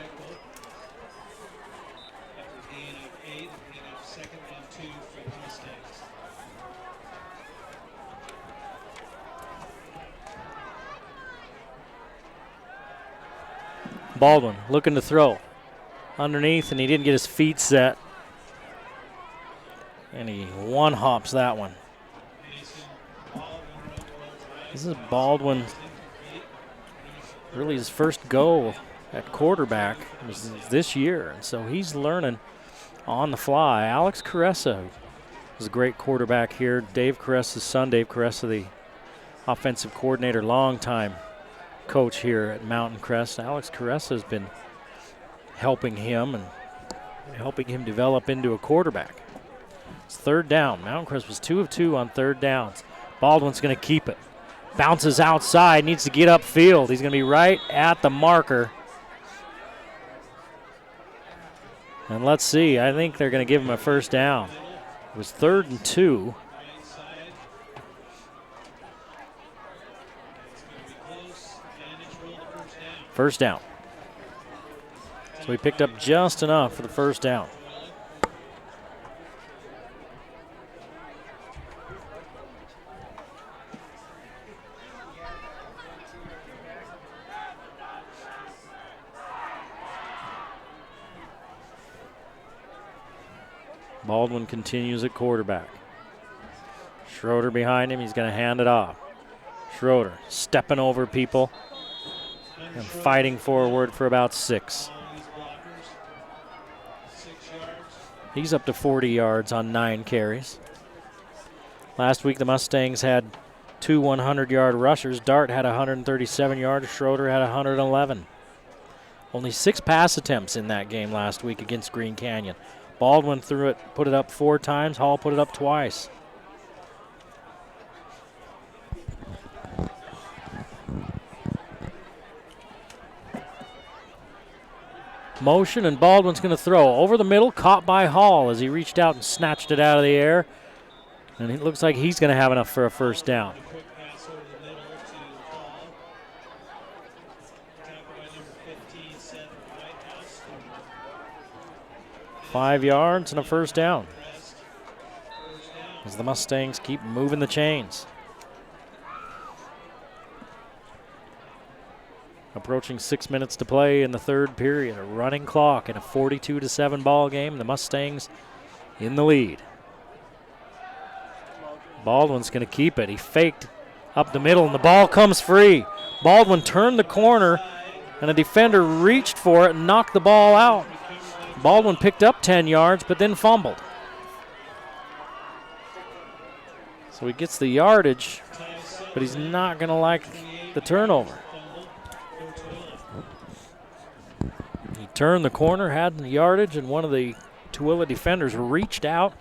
Speaker 1: Baldwin looking to throw underneath, and he didn't get his feet set. And he one-hops that one. This is Baldwin, really his first go at quarterback was this year, and so he's learning on the fly. Alex Caressa was a great quarterback here. Dave Caressa's son, Dave Caressa, the offensive coordinator, long-time coach here at Mountain Crest. Alex Caressa has been helping him and helping him develop into a quarterback. It's third down. Mountain Crest was 2 of 2 on third downs. Baldwin's going to keep it. Bounces outside, needs to get upfield. He's going to be right at the marker. And let's see, I think they're going to give him a first down. It was 3rd and 2. First down. So he picked up just enough for the first down. Baldwin continues at quarterback. Schroeder behind him. He's going to hand it off. Schroeder stepping over people and fighting forward for about 6. He's up to 40 yards on 9 carries. Last week the Mustangs had 2 100-yard rushers. Dart had 137 yards. Schroeder had 111. Only 6 pass attempts in that game last week against Green Canyon. Baldwin threw it, put it up 4 times. Hall put it up twice. Motion, and Baldwin's going to throw over the middle, caught by Hall as he reached out and snatched it out of the air. And it looks like he's going to have enough for a first down. 5 yards and a first down as the Mustangs keep moving the chains. Approaching 6 minutes to play in the third period. A running clock in a 42-7 ball game. The Mustangs in the lead. Baldwin's going to keep it. He faked up the middle, and the ball comes free. Baldwin turned the corner, and a defender reached for it and knocked the ball out. Baldwin picked up 10 yards, but then fumbled. So he gets the yardage, but he's not going to like the turnover. He turned the corner, had the yardage, and one of the Tooele defenders reached out,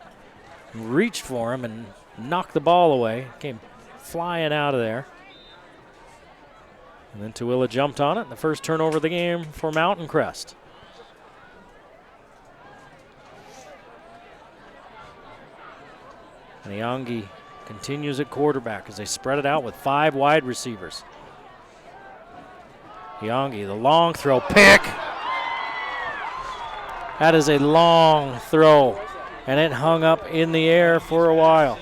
Speaker 1: reached for him, and knocked the ball away. Came flying out of there. And then Tooele jumped on it. The first turnover of the game for Mountain Crest. And Iangi continues at quarterback as they spread it out with 5 wide receivers. Iangi, the long throw, pick. That is a long throw, and it hung up in the air for a while.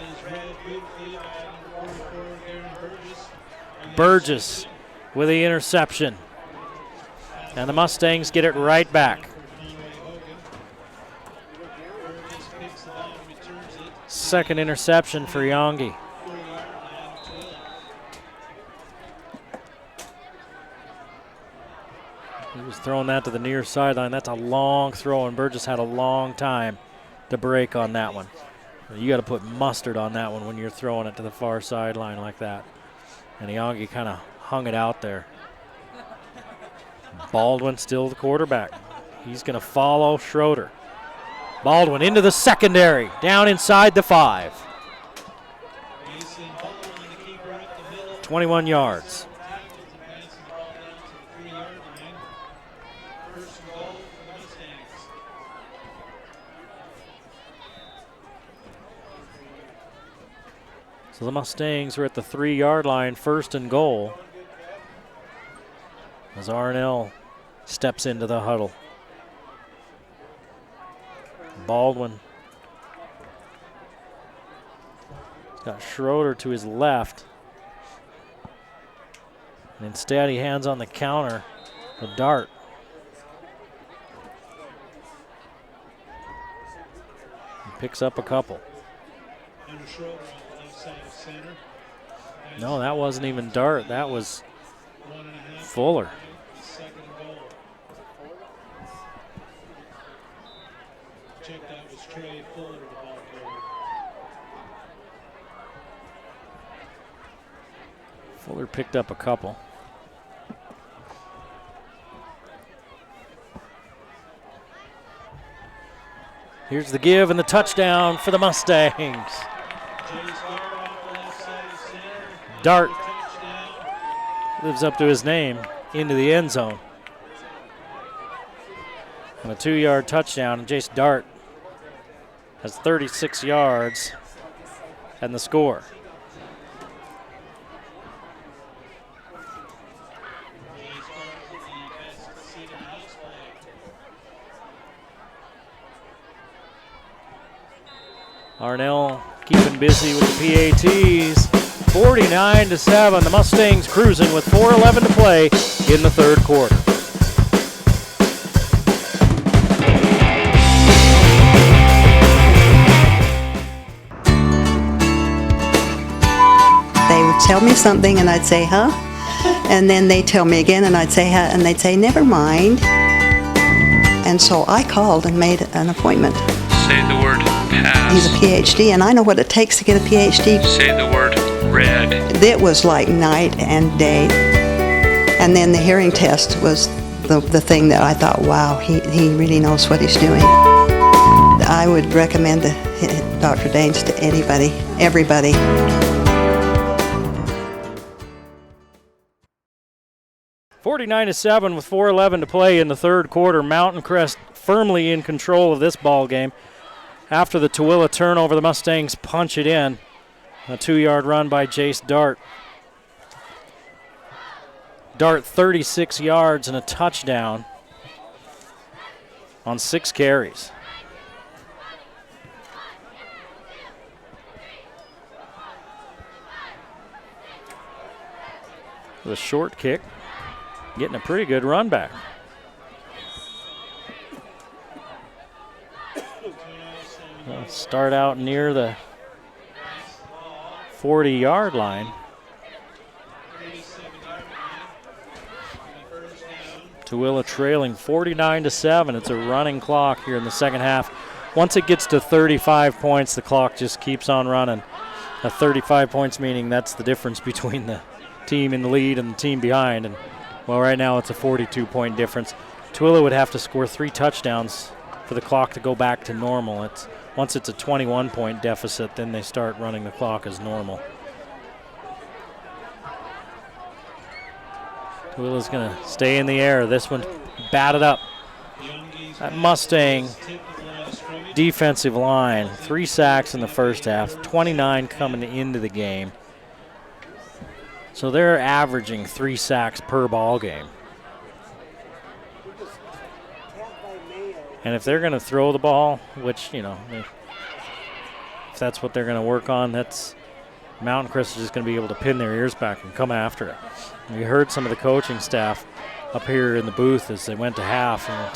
Speaker 1: Burgess with the interception. And the Mustangs get it right back. Second interception for Iangi. He was throwing that to the near sideline. That's a long throw, and Burgess had a long time to break on that one. You got to put mustard on that one when you're throwing it to the far sideline like that. And Iangi kind of hung it out there. Baldwin still the quarterback. He's going to follow Schroeder. Baldwin into the secondary, down inside the 5. 21 yards. So the Mustangs are at the 3-yard line, 1st and goal, as Arnell steps into the huddle. Baldwin. He's got Schroeder to his left. And instead he hands on the counter to Dart. He picks up a couple. No, that wasn't even Dart. That was Fuller. Fuller picked up a couple. Here's the give and the touchdown for the Mustangs. Dart lives up to his name into the end zone. And a 2-yard touchdown, and Jace Dart has 36 yards and the score. Arnell keeping busy with the PATs. 49-7, the Mustangs cruising with 4:11 to play in the third quarter.
Speaker 7: They would tell me something and I'd say, huh? And then they'd tell me again and I'd say, huh? And they'd say, never mind. And so I called and made an appointment.
Speaker 4: Say the word pass.
Speaker 7: He's a PhD, and I know what it takes to get a PhD.
Speaker 4: Say the word red.
Speaker 7: It was like night and day. And then the hearing test was the thing that I thought, wow, he really knows what he's doing. I would recommend Dr. Daines to anybody, everybody.
Speaker 1: (49-7) with 4:11 to play in the third quarter. Mountain Crest firmly in control of this ball game. After the Tooele turnover, the Mustangs punch it in. A 2-yard run by Jace Dart. Dart 36 yards and a touchdown on 6 carries. The short kick, getting a pretty good run back. We'll start out near the 40-yard line. Tooele trailing 49-7. It's a running clock here in the second half. Once it gets to 35 points, the clock just keeps on running. 35 points meaning that's the difference between the team in the lead and the team behind. And well, right now it's a 42-point difference. Tooele would have to score 3 touchdowns for the clock to go back to normal. Once it's a 21-point deficit, then they start running the clock as normal. Tooele's going to stay in the air. This one batted up. That Mustang defensive line, 3 sacks in the first half, 29 coming into the game. So they're averaging 3 sacks per ball game. And if they're going to throw the ball, which, you know, if that's what they're going to work on, that's Mountain Crest is just going to be able to pin their ears back and come after it. We heard some of the coaching staff up here in the booth as they went to half and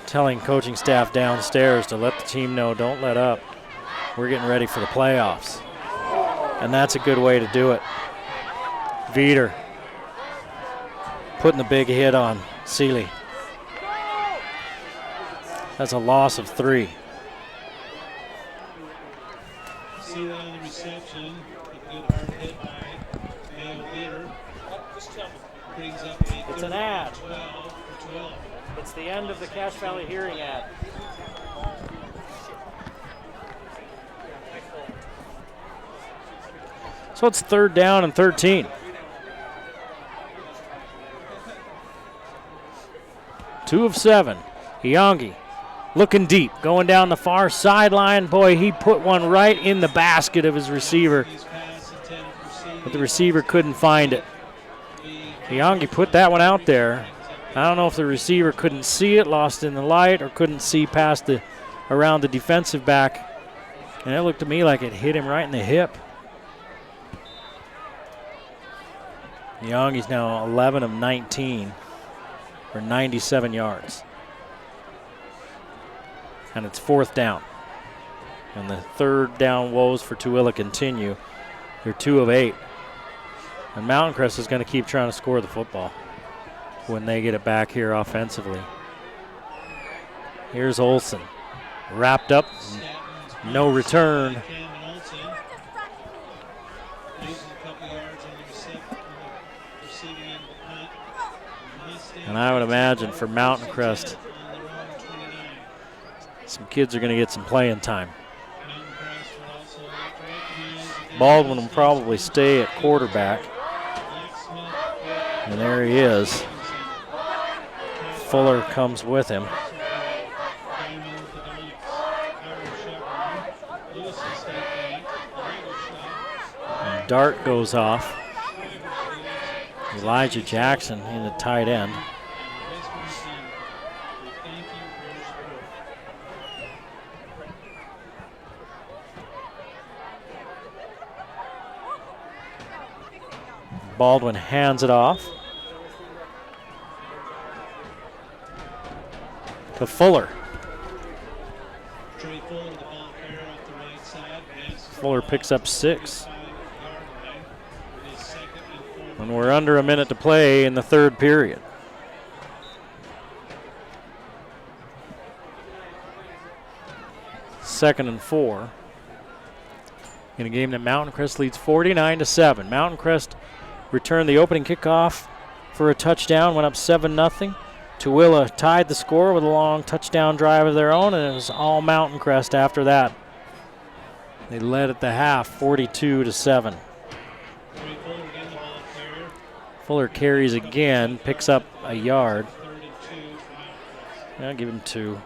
Speaker 1: telling coaching staff downstairs to let the team know, don't let up. We're getting ready for the playoffs. And that's a good way to do it. Veeder putting the big hit on Seeley. That's a loss of 3.
Speaker 8: Seeley on the reception. A good hard hit by Mayo Veeder. Brings up a
Speaker 1: It's an ad.
Speaker 8: 12 for Tooele.
Speaker 1: It's the end of the Cache Valley hearing ad. So it's 3rd down and 13. Two of 7. Iongi looking deep, going down the far sideline. Boy, he put one right in the basket of his receiver, but the receiver couldn't find it. Iongi put that one out there. I don't know if the receiver couldn't see it, lost in the light, or couldn't see past around the defensive back, and it looked to me like it hit him right in the hip. Iongi's now 11 of 19 for 97 yards. And it's 4th down. And the 3rd down woes for Tooele continue. They're 2 of 8. And Mountain Crest is going to keep trying to score the football when they get it back here offensively. Here's Olsen. Wrapped up. No return. And I would imagine for Mountain Crest, some kids are going to get some playing time. Baldwin will probably stay at quarterback. And there he is. Fuller comes with him. And Dart goes off. Elijah Jackson in the tight end. Baldwin hands it off to Fuller. Fuller picks up 6. And we're under a minute to play in the 3rd period. Second and 4. In a game that Mountain Crest leads 49-7. Mountain Crest returned the opening kickoff for a touchdown, went up 7-0. Tooele tied the score with a long touchdown drive of their own, and it was all Mountain Crest after that. They led at the half, 42-7. Fuller carries again, picks up a yard. I'll give him 2.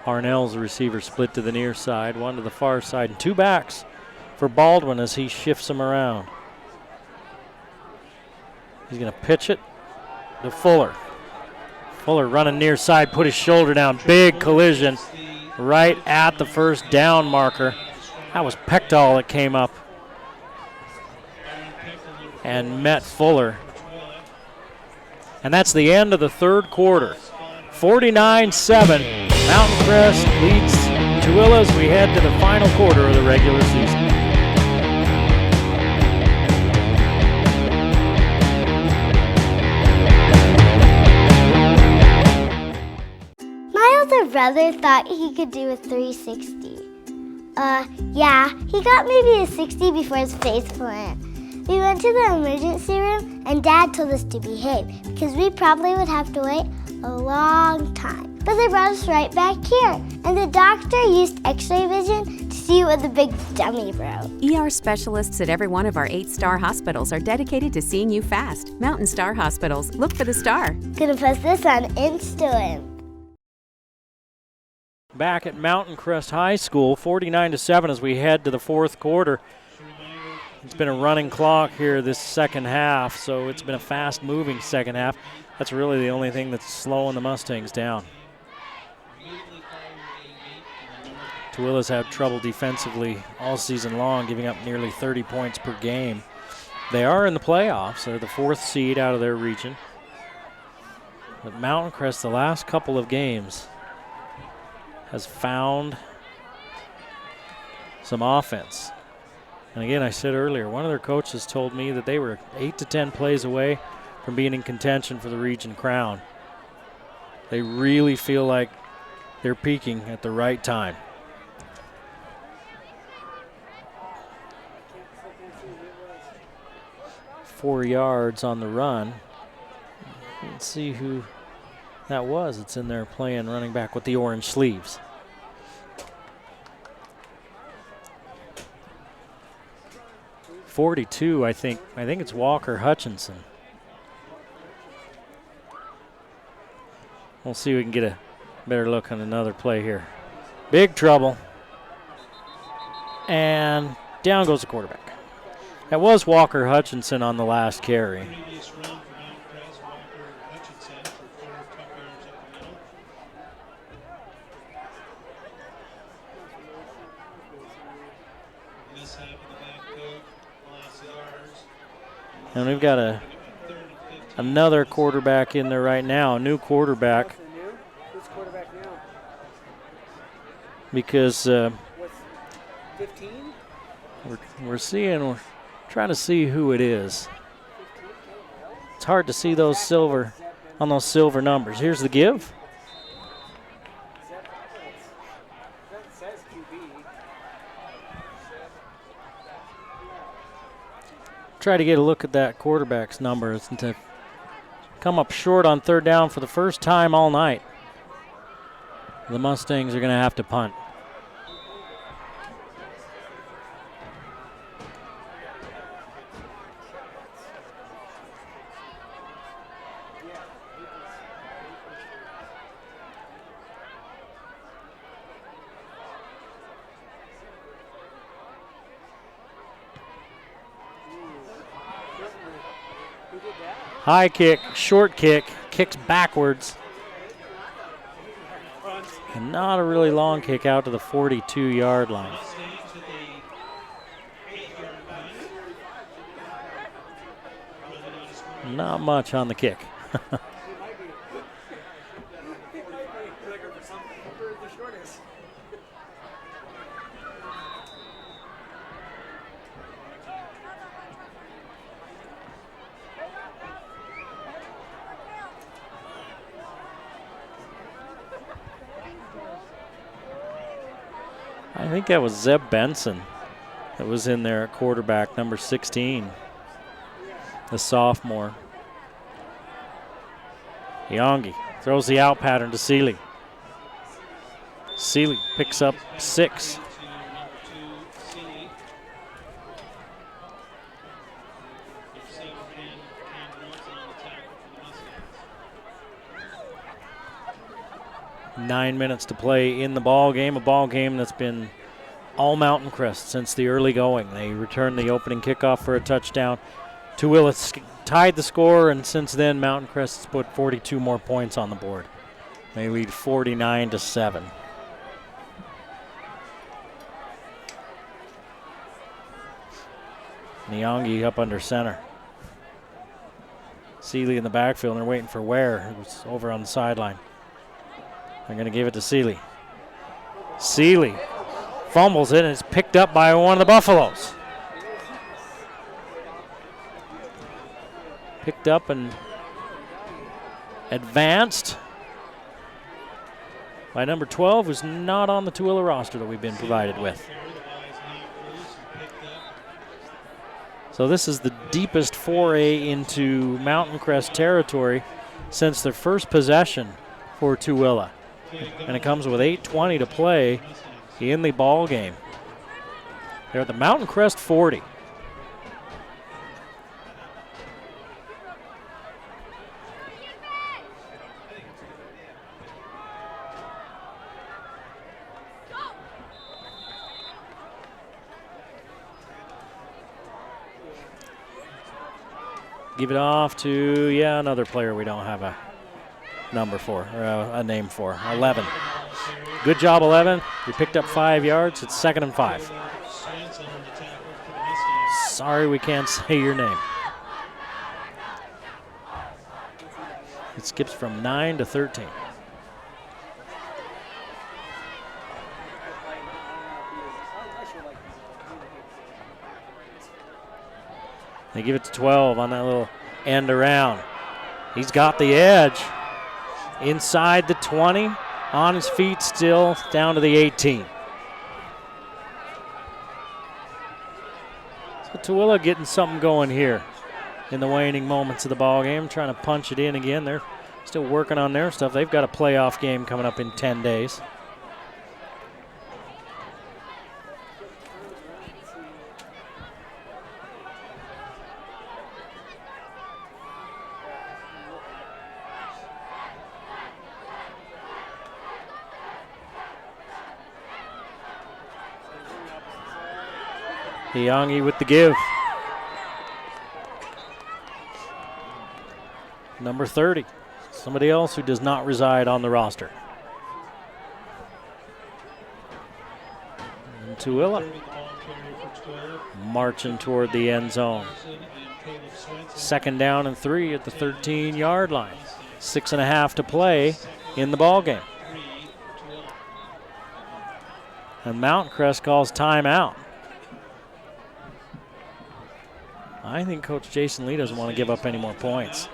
Speaker 1: Harnell's the receiver, split to the near side, one to the far side, and 2 backs for Baldwin as he shifts him around. He's going to pitch it to Fuller. Fuller running near side, put his shoulder down. Big collision right at the first down marker. That was Pechtal that came up and met Fuller. And that's the end of the third quarter. 49-7. Mountain Crest leads Tooele as we head to the final quarter of the regular season.
Speaker 9: My older brother thought he could do a 360. Yeah, he got maybe a 60 before his face plant. We went to the emergency room and Dad told us to behave because we probably would have to wait a long time. But they brought us right back here, and the doctor used x-ray vision to see what the big dummy broke.
Speaker 10: ER specialists at every one of our 8-star hospitals are dedicated to seeing you fast. Mountain Star Hospitals. Look for the star.
Speaker 9: Gonna post this on Insta.
Speaker 1: Back at Mountain Crest High School, 49-7 as we head to the fourth quarter. It's been a running clock here this second half, so it's been a fast-moving second half. That's really the only thing that's slowing the Mustangs down. Tooele's had trouble defensively all season long, giving up nearly 30 points per game. They are in the playoffs. They're the 4th seed out of their region. But Mountain Crest, the last couple of games, has found some offense. And again, I said earlier, one of their coaches told me that they were 8 to 10 plays away from being in contention for the region crown. They really feel like they're peaking at the right time. Four yards on the run. Let's see who that was. It's in there playing running back with the orange sleeves. .42, I think it's Walker Hutchinson. We'll see if we can get a better look on another play here. Big trouble. And down goes the quarterback. That was Walker Hutchinson on the last carry. And we've got another quarterback in there right now, a new quarterback.
Speaker 3: Who's quarterback now?
Speaker 1: Because
Speaker 3: 15?
Speaker 1: we're trying to see who it is. It's hard to see those silver numbers. Here's the give. Try to get a look at that quarterback's numbers and to come up short on third down for the first time all night. The Mustangs are going to have to punt. High kick, short kick, kicks backwards. And not a really long kick out to the 42-yard line. Not much on the kick. I think that was Zeb Benson that was in there at quarterback, number 16, the sophomore. Yongi throws the out pattern to Seeley. Seeley picks up 6. Nine minutes to play in the ball game, a ball game that's been all Mountain Crest since the early going. They returned the opening kickoff for a touchdown. Tooele tied the score, and since then Mountain Crest has put 42 more points on the board. They lead 49-7. Nyongi up under center. Seeley in the backfield, and they're waiting for Ware, who's over on the sideline. They're going to give it to Seeley. Seeley fumbles it, and it's picked up by one of the Buffaloes. Picked up and advanced by number 12, who's not on the Tooele roster that we've been provided with. So this is the deepest foray into Mountain Crest territory since their first possession for Tooele. And it comes with 8:20 to play in the ball game. They're at the Mountain Crest 40. Give it off to, another player we don't have a number for, or a name for, 11. Good job, 11. You picked up 5 yards. It's 2nd and 5. Sorry we can't say your name. It skips from 9 to 13. They give it to 12 on that little end around. He's got the edge. Inside the 20, on his feet still, down to the 18. So Tooele getting something going here in the waning moments of the ball game, trying to punch it in again. They're still working on their stuff. They've got a playoff game coming up in 10 days. Yongi with the give. Number 30, somebody else who does not reside on the roster. And Tooele marching toward the end zone. 2nd down and 3 at the 13-yard line. 6.5 to play in the ball game. And Mountain Crest calls timeout. I think Coach Jason Lee doesn't want to give up any more points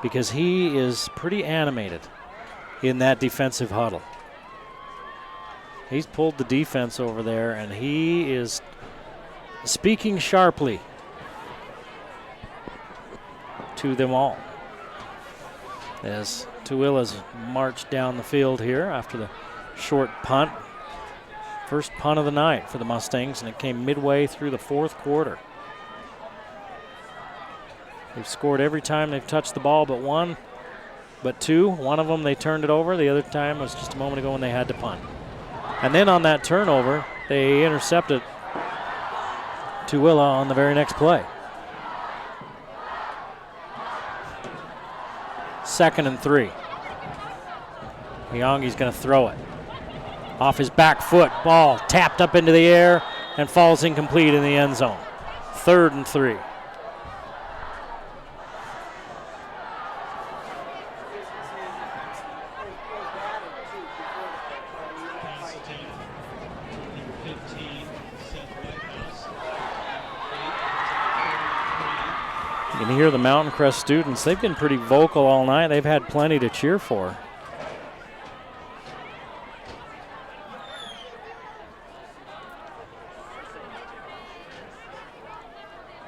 Speaker 1: because he is pretty animated in that defensive huddle. He's pulled the defense over there, and he is speaking sharply to them all as Tooele's marched down the field here after the short punt. First punt of the night for the Mustangs, and it came midway through the 4th quarter. They've scored every time they've touched the ball but two. One of them they turned it over. The other time was just a moment ago when they had to punt. And then on that turnover, they intercepted Tooele on the very next play. 2nd and 3. Yongi's going to throw it. Off his back foot, ball tapped up into the air and falls incomplete in the end zone. 3rd and 3. You can hear the Mountain Crest students. They've been pretty vocal all night. They've had plenty to cheer for.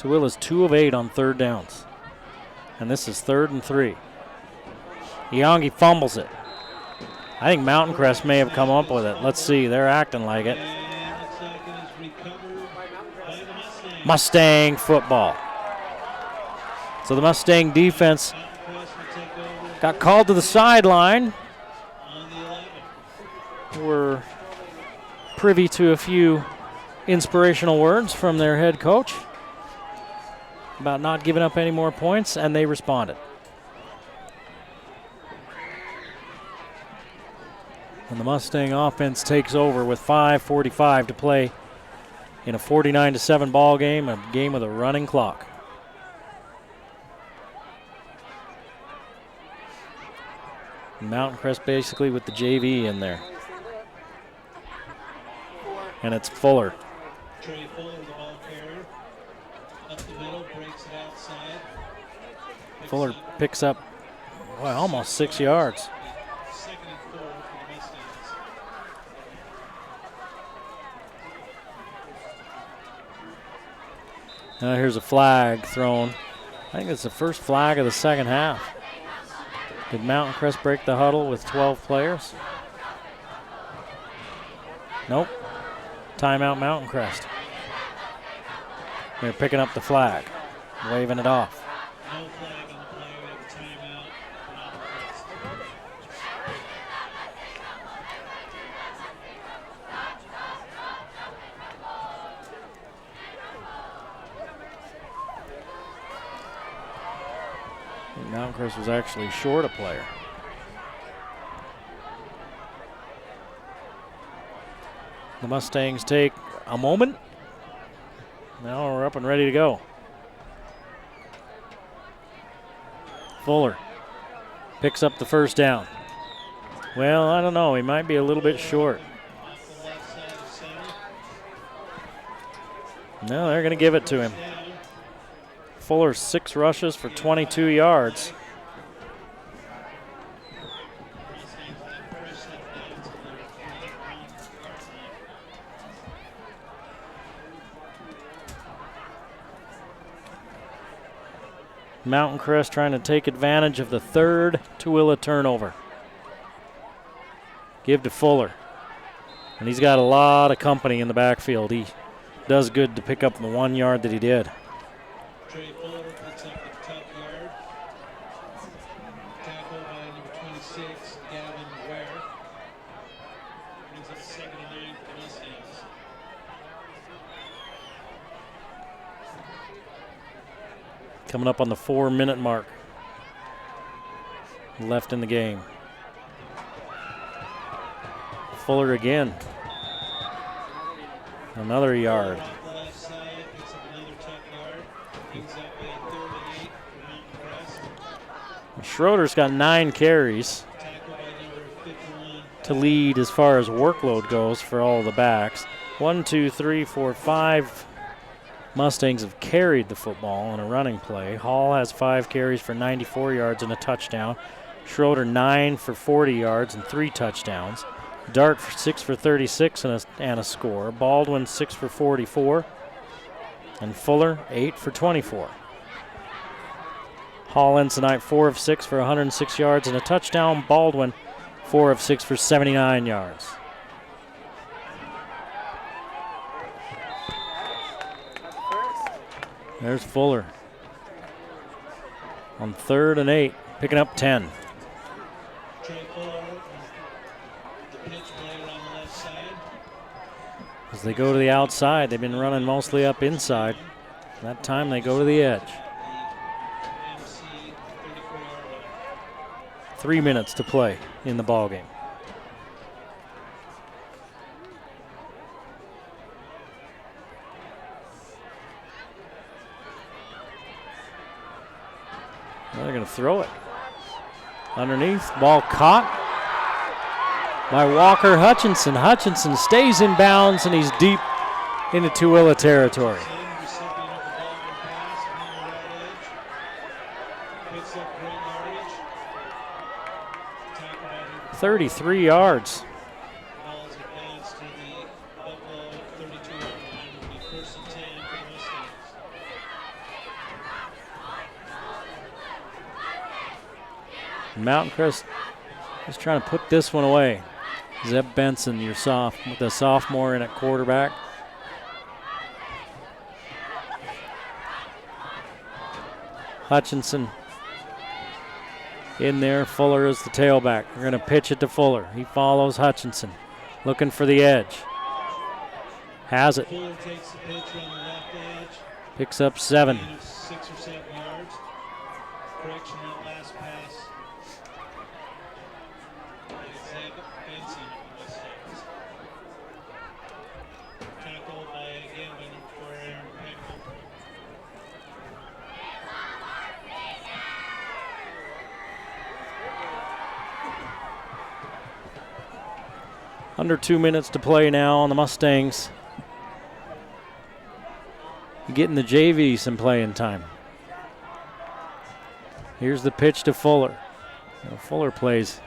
Speaker 1: Tooele's 2 of 8 on third downs. And this is 3rd and 3. Yongi fumbles it. I think Mountain Crest may have come up with it. Let's see. They're acting like it. Mustang football. So the Mustang defense got called to the sideline. We're privy to a few inspirational words from their head coach about not giving up any more points, and they responded. And the Mustang offense takes over with 5:45 to play in a 49-7 ball game, a game with a running clock. Mountain Crest basically with the JV in there. And it's Fuller.
Speaker 8: Trey Fuller, the ball carrier. Up the middle, breaks it outside.
Speaker 1: Fuller picks up, well, almost 6 yards.
Speaker 8: Second and 4 for the Mustangs.
Speaker 1: Now here's a flag thrown. I think it's the first flag of the second half. Did Mountain Crest break the huddle with 12 players? Nope. Timeout Mountain Crest. They're picking up the flag, waving it off.
Speaker 8: No flag on the play. We have a timeout for Mountain Crest.
Speaker 1: Mountain Crest was actually short a player. The Mustangs take a moment. Now we're up and ready to go. Fuller picks up the first down. Well, I don't know. He might be a little bit short. No, they're going to give it to him. Fuller 6 rushes for 22 yards. Mountain Crest trying to take advantage of the third Tooele turnover. Give to Fuller. And he's got a lot of company in the backfield. He does good to pick up the 1 yard that he did.
Speaker 8: Trey Fuller picks up the top yard. Tackle by number 26, Gavin Ware. Brings up 2nd and 9 for the Mustangs.
Speaker 1: Coming up on the 4-minute mark. Left in the game. Fuller again. Another yard.
Speaker 8: Off the left side, picks up another top yard. Brings up a 3rd and 8 for Mountain Crest.
Speaker 1: Schroeder's got 9 carries
Speaker 8: Tackle by number 51.
Speaker 1: to lead as far as workload goes for all the backs. 1, 2, 3, 4, 5 Mustangs have carried the football in a running play. Hall has 5 carries for 94 yards and a touchdown. Schroeder 9 for 40 yards and 3 touchdowns. Dart 6 for 36 and a score. Baldwin 6 for 44. And Fuller 8 for 24. Hall ends tonight 4 of 6 for 106 yards and a touchdown. Baldwin 4 of 6 for 79 yards. There's Fuller on 3rd and 8, picking up 10.
Speaker 8: Trey Fuller, the pitch player on the left side.
Speaker 1: As they go to the outside, they've been running mostly up inside. That time they go to the edge. 3 minutes to play in the ball game. They're going to throw it. Underneath, ball caught by Walker Hutchinson. Hutchinson stays in bounds, and he's deep into Tooele territory. 33 yards.
Speaker 8: Balls advanced to the Buffalo 32-yard line. Will be 1st and 10 for the Mustangs.
Speaker 1: Mountain Crest is trying to put this one away. Zeb Benson, with the sophomore in at quarterback. Hutchinson in there. Fuller is the tailback. We're going to pitch it to Fuller. He follows Hutchinson, looking for the edge. Has it.
Speaker 8: Fuller takes the pitch on the left edge.
Speaker 1: Picks up 7.
Speaker 8: 6 or 7 yards. Correction on last pass. Zeb Benson, Mustangs. Tackled by, again, by number 4, Aaron Peckman.
Speaker 1: Under 2 minutes to play now on the Mustangs. Getting the JV some playing time. Here's the pitch to Fuller. Now Fuller plays.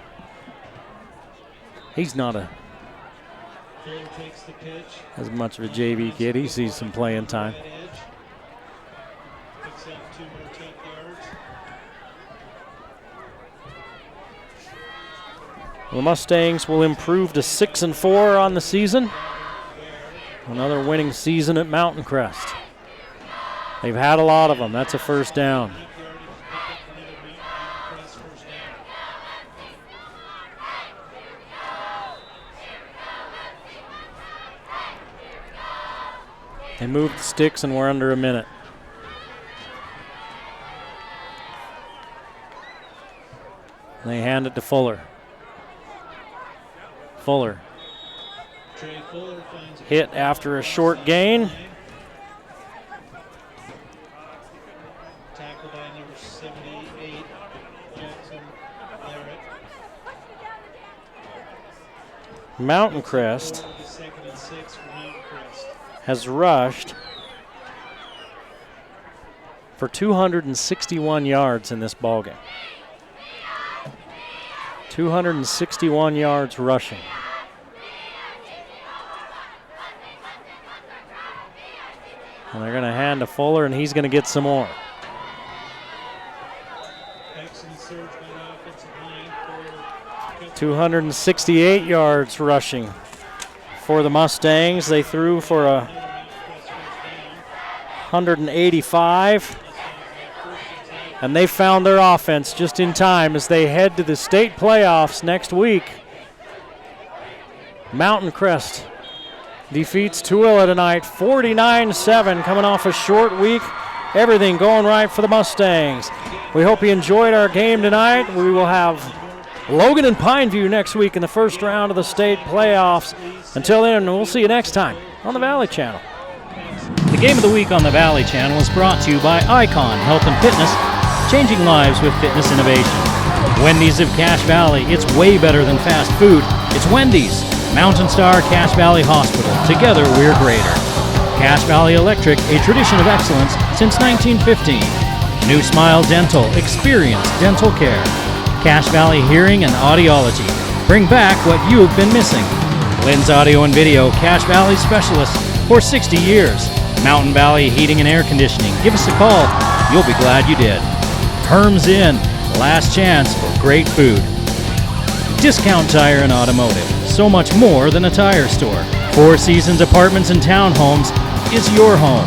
Speaker 1: He's not as much of a JV kid. He sees some playing time.
Speaker 8: Picks up 2 more tough yards.
Speaker 1: The Mustangs will improve to 6-4 on the season. Another winning season at Mountain Crest. They've had a lot of them. That's a first down. They moved the sticks and we're under a minute. They hand it to Fuller. Fuller hit after a short gain.
Speaker 8: Tackled by number 78, Jackson Larrett.
Speaker 1: Mountain Crest has rushed for 261 yards in this ballgame. 261 yards rushing. And they're going to hand to Fuller, and he's going to get some more.
Speaker 8: Excellent surge by the offensive line for
Speaker 1: 268 yards rushing for the Mustangs. They threw for 185. And they found their offense just in time as they head to the state playoffs next week. Mountain Crest defeats Tooele tonight, 49-7, coming off a short week. Everything going right for the Mustangs. We hope you enjoyed our game tonight. We will have Logan and Pineview next week in the first round of the state playoffs. Until then, we'll see you next time on the Valley Channel.
Speaker 5: The Game of the Week on the Valley Channel is brought to you by Icon Health and Fitness, changing lives with fitness innovation. Wendy's of Cache Valley, it's way better than fast food. It's Wendy's. Mountain Star Cache Valley Hospital, together we're greater. Cache Valley Electric, a tradition of excellence since 1915. New Smile Dental, experience dental care. Cache Valley Hearing and Audiology, bring back what you've been missing. Lynn's Audio and Video, Cache Valley specialist for 60 years. Mountain Valley Heating and Air Conditioning, give us a call. You'll be glad you did. Hyrum's Inn, last chance for great food. Discount Tire and Automotive, so much more than a tire store. Four Seasons Apartments and Townhomes is your home.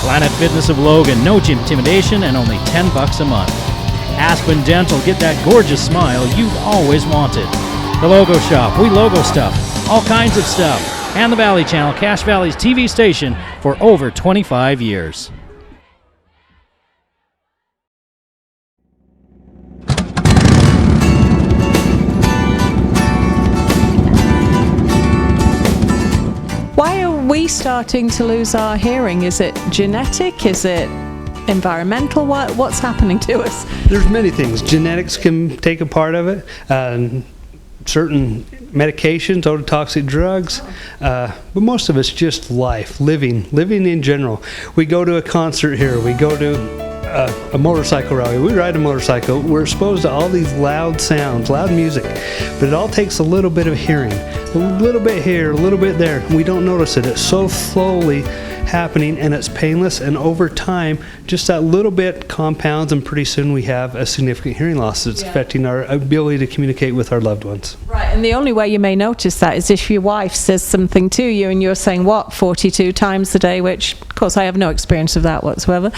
Speaker 5: Planet Fitness of Logan, no intimidation and only $10 a month. Aspen Dental, get that gorgeous smile you've always wanted. The Logo Shop, we logo stuff, all kinds of stuff. And the Valley Channel, Cache Valley's TV station for over 25 years.
Speaker 14: Why are we starting to lose our hearing? Is it genetic? Is it environmental? What's happening to us?
Speaker 15: There's many things. Genetics can take a part of it. Certain medications, ototoxic drugs, but most of it's just life, living in general. We go to a concert here, we go to a motorcycle rally, we ride a motorcycle, we're exposed to all these loud sounds, loud music, but it all takes a little bit of hearing, a little bit here, a little bit there, and we don't notice it. It so slowly happening, and it's painless, and over time, just that little bit compounds, and pretty soon we have a significant hearing loss that's affecting our ability to communicate with our loved ones.
Speaker 14: Right, and the only way you may notice that is if your wife says something to you and you're saying, what, 42 times a day, which, of course, I have no experience of that whatsoever.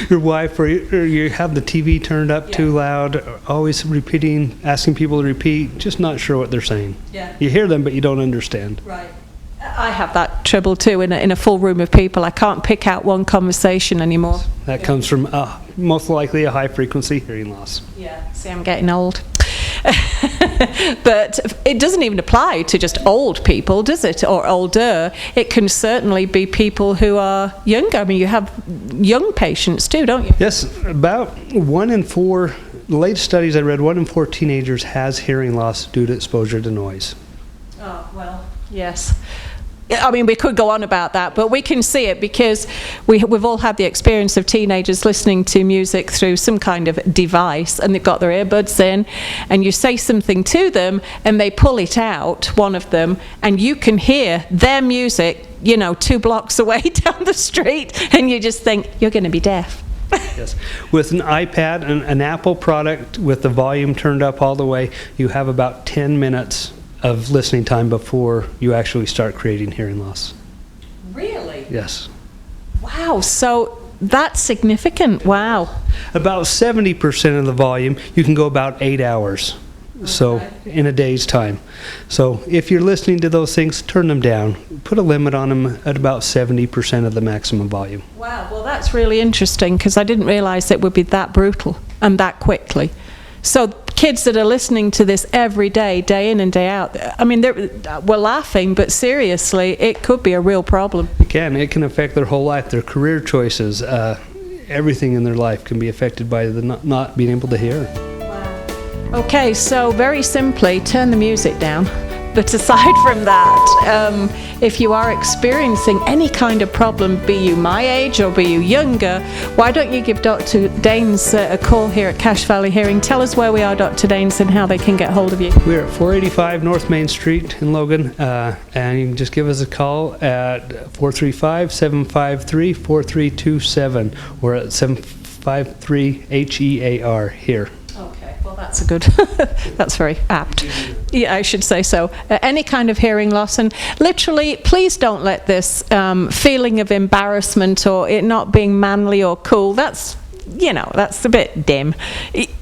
Speaker 15: Your wife, or you have the TV turned up too loud, always repeating, asking people to repeat, just not sure what they're saying.
Speaker 14: Yeah.
Speaker 15: You hear them, but you don't understand.
Speaker 14: Right. I have that trouble too in a full room of people. I can't pick out one conversation anymore.
Speaker 15: That comes from most likely a high frequency hearing loss.
Speaker 14: Yeah, see, I'm getting old. But it doesn't even apply to just old people, does it? Or older. It can certainly be people who are younger. I mean, you have young patients too, don't you?
Speaker 15: Yes, about 1 in 4, the latest studies I read, 1 in 4 teenagers has hearing loss due to exposure to noise.
Speaker 14: Oh, well, yes. I mean, we could go on about that, but we can see it because we've all had the experience of teenagers listening to music through some kind of device, and they've got their earbuds in, and you say something to them, and they pull it out, one of them, and you can hear their music, 2 blocks away down the street, and you just think, you're going to be deaf.
Speaker 15: Yes. With an iPad and an Apple product with the volume turned up all the way, you have about 10 minutes of listening time before you actually start creating hearing loss.
Speaker 14: Really?
Speaker 15: Yes.
Speaker 14: Wow, so that's significant. Wow.
Speaker 15: About 70% of the volume, you can go about 8 hours. Okay. So in a day's time. So if you're listening to those things, turn them down. Put a limit on them at about 70% of the maximum volume.
Speaker 14: Wow, well that's really interesting because I didn't realize it would be that brutal and that quickly. So kids that are listening to this every day, day in and day out, I mean, we're laughing, but seriously, it could be a real problem.
Speaker 15: It can affect their whole life, their career choices, everything in their life can be affected by the not being able to hear.
Speaker 14: Wow. Okay, so very simply, turn the music down. But aside from that, if you are experiencing any kind of problem, be you my age or be you younger, why don't you give Dr. Daines a call here at Cache Valley Hearing. Tell us where we are, Dr. Daines, and how they can get hold of you.
Speaker 15: We're at 485 North Main Street in Logan, and you can just give us a call at 435-753-4327 or at 753-HEAR here.
Speaker 14: Okay, well that's a good, that's very apt. Yeah, I should say so. Any kind of hearing loss, and literally, please don't let this feeling of embarrassment or it not being manly or cool, that's a bit dim.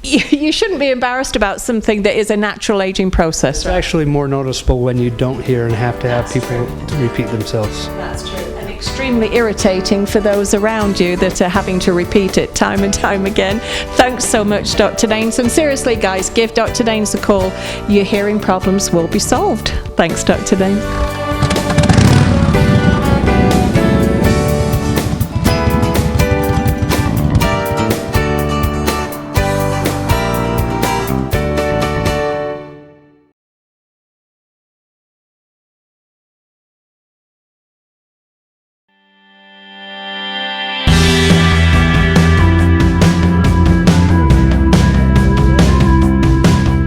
Speaker 14: You shouldn't be embarrassed about something that is a natural aging process.
Speaker 15: It's actually more noticeable when you don't hear and have to have people to repeat themselves.
Speaker 14: That's true. And extremely irritating for those around you that are having to repeat it time and time again. Thanks so much, Dr. Daines. And seriously, guys, give Dr. Daines a call. Your hearing problems will be solved. Thanks, Dr. Daines.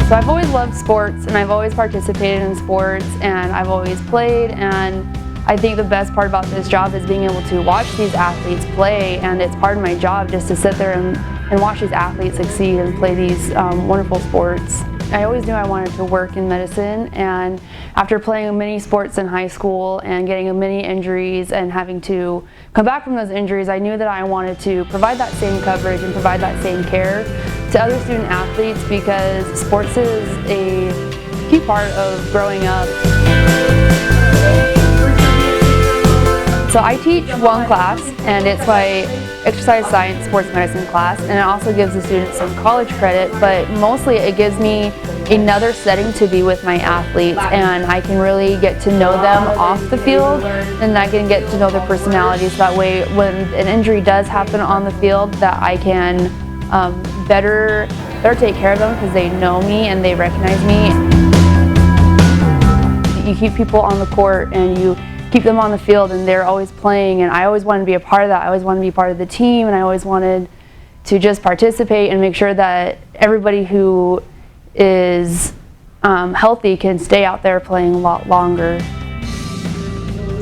Speaker 16: So I've always loved sports, and I've always participated in sports, and I've always played, and I think the best part about this job is being able to watch these athletes play, and it's part of my job just to sit there and watch these athletes succeed and play these wonderful sports. I always knew I wanted to work in medicine, and after playing many sports in high school and getting many injuries and having to come back from those injuries, I knew that I wanted to provide that same coverage and provide that same care to other student athletes, because sports is a key part of growing up. So I teach one class, and it's my exercise science sports medicine class, and it also gives the students some college credit, but mostly it gives me another setting to be with my athletes, and I can really get to know them off the field, and I can get to know their personalities. That way when an injury does happen on the field, that I can better take care of them because they know me and they recognize me. You keep people on the court and you keep them on the field, and they're always playing, and I always wanted to be a part of that. I always wanted to be part of the team, and I always wanted to just participate and make sure that everybody who is healthy can stay out there playing a lot longer.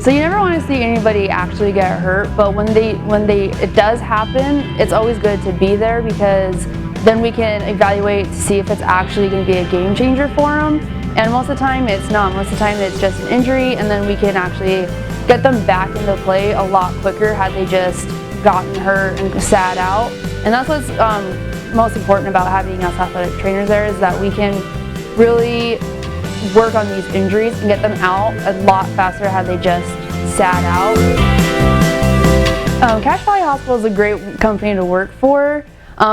Speaker 16: So you never want to see anybody actually get hurt, but when it does happen, it's always good to be there, because then we can evaluate to see if it's actually going to be a game changer for them. And most of the time it's not. Most of the time it's just an injury, and then we can actually get them back into play a lot quicker had they just gotten hurt and sat out. And that's what's most important about having us athletic trainers there, is that we can really work on these injuries and get them out a lot faster had they just sat out. Cache Valley Hospital is a great company to work for.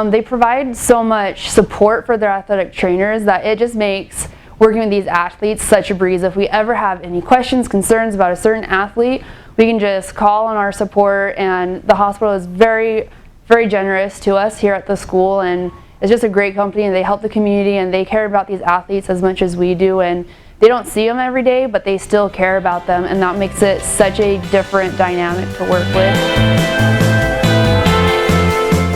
Speaker 16: They provide so much support for their athletic trainers that it just makes working with these athletes such a breeze. If we ever have any questions, concerns about a certain athlete, we can just call on our support, and the hospital is very, very generous to us here at the school, and it's just a great company, and they help the community, and they care about these athletes as much as we do, and they don't see them every day, but they still care about them, and that makes it such a different dynamic to work with.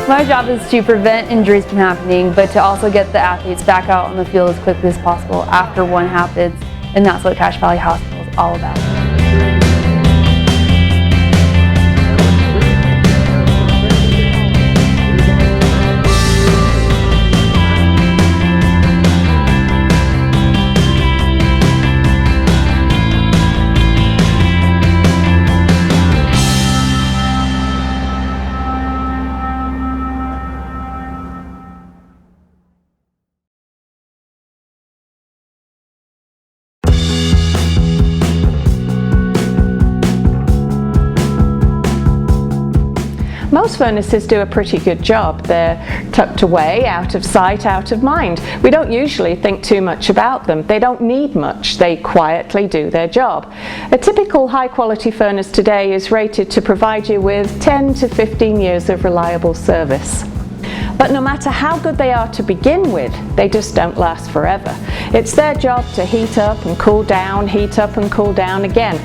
Speaker 16: My job is to prevent injuries from happening, but to also get the athletes back out on the field as quickly as possible after one happens, and that's what Cache Valley Hospital is all about.
Speaker 14: Most furnaces do a pretty good job. They're tucked away, out of sight, out of mind. We don't usually think too much about them. They don't need much. They quietly do their job. A typical high-quality furnace today is rated to provide you with 10 to 15 years of reliable service. But no matter how good they are to begin with, they just don't last forever. It's their job to heat up and cool down, heat up and cool down again.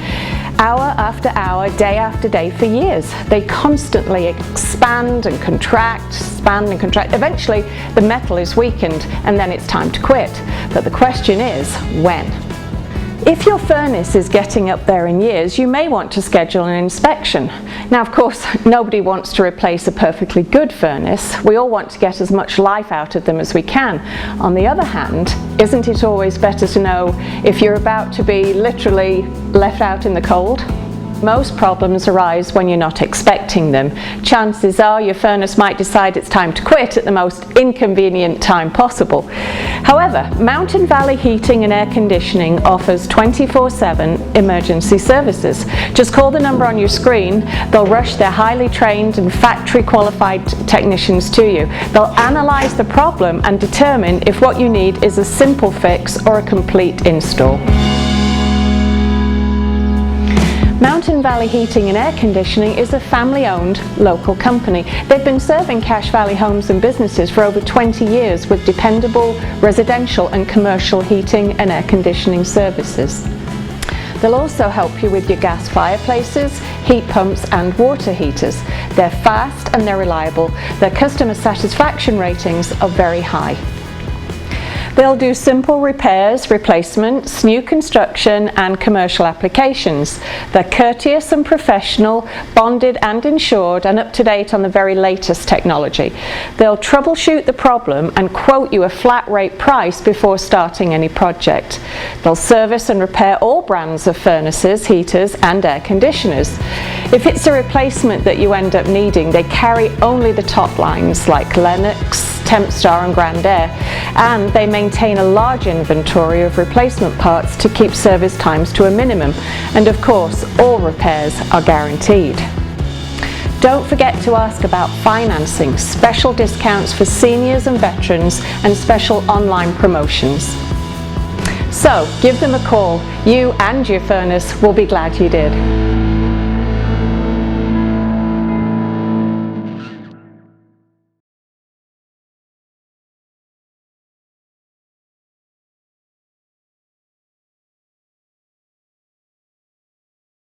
Speaker 14: Hour after hour, day after day for years. They constantly expand and contract, expand and contract. Eventually, the metal is weakened and then it's time to quit. But the question is, when? If your furnace is getting up there in years, you may want to schedule an inspection. Now, of course, nobody wants to replace a perfectly good furnace. We all want to get as much life out of them as we can. On the other hand, isn't it always better to know if you're about to be literally left out in the cold? Most problems arise when you're not expecting them. Chances are your furnace might decide it's time to quit at the most inconvenient time possible. However, Mountain Valley Heating and Air Conditioning offers 24/7 emergency services. Just call the number on your screen. They'll rush their highly trained and factory qualified technicians to you. They'll analyze the problem and determine if what you need is a simple fix or a complete install. Mountain Valley Heating and Air Conditioning is a family-owned local company. They've been serving Cache Valley homes and businesses for over 20 years with dependable residential and commercial heating and air conditioning services. They'll also help you with your gas fireplaces, heat pumps and water heaters. They're fast and they're reliable. Their customer satisfaction ratings are very high. They'll do simple repairs, replacements, new construction and commercial applications. They're courteous and professional, bonded and insured and up to date on the very latest technology. They'll troubleshoot the problem and quote you a flat rate price before starting any project. They'll service and repair all brands of furnaces, heaters and air conditioners. If it's a replacement that you end up needing, they carry only the top lines like Lennox, Tempstar and Grand Air, and they maintain a large inventory of replacement parts to keep service times to a minimum, and of course all repairs are guaranteed. Don't forget to ask about financing, special discounts for seniors and veterans and special online promotions. So give them a call. You and your furnace will be glad you did.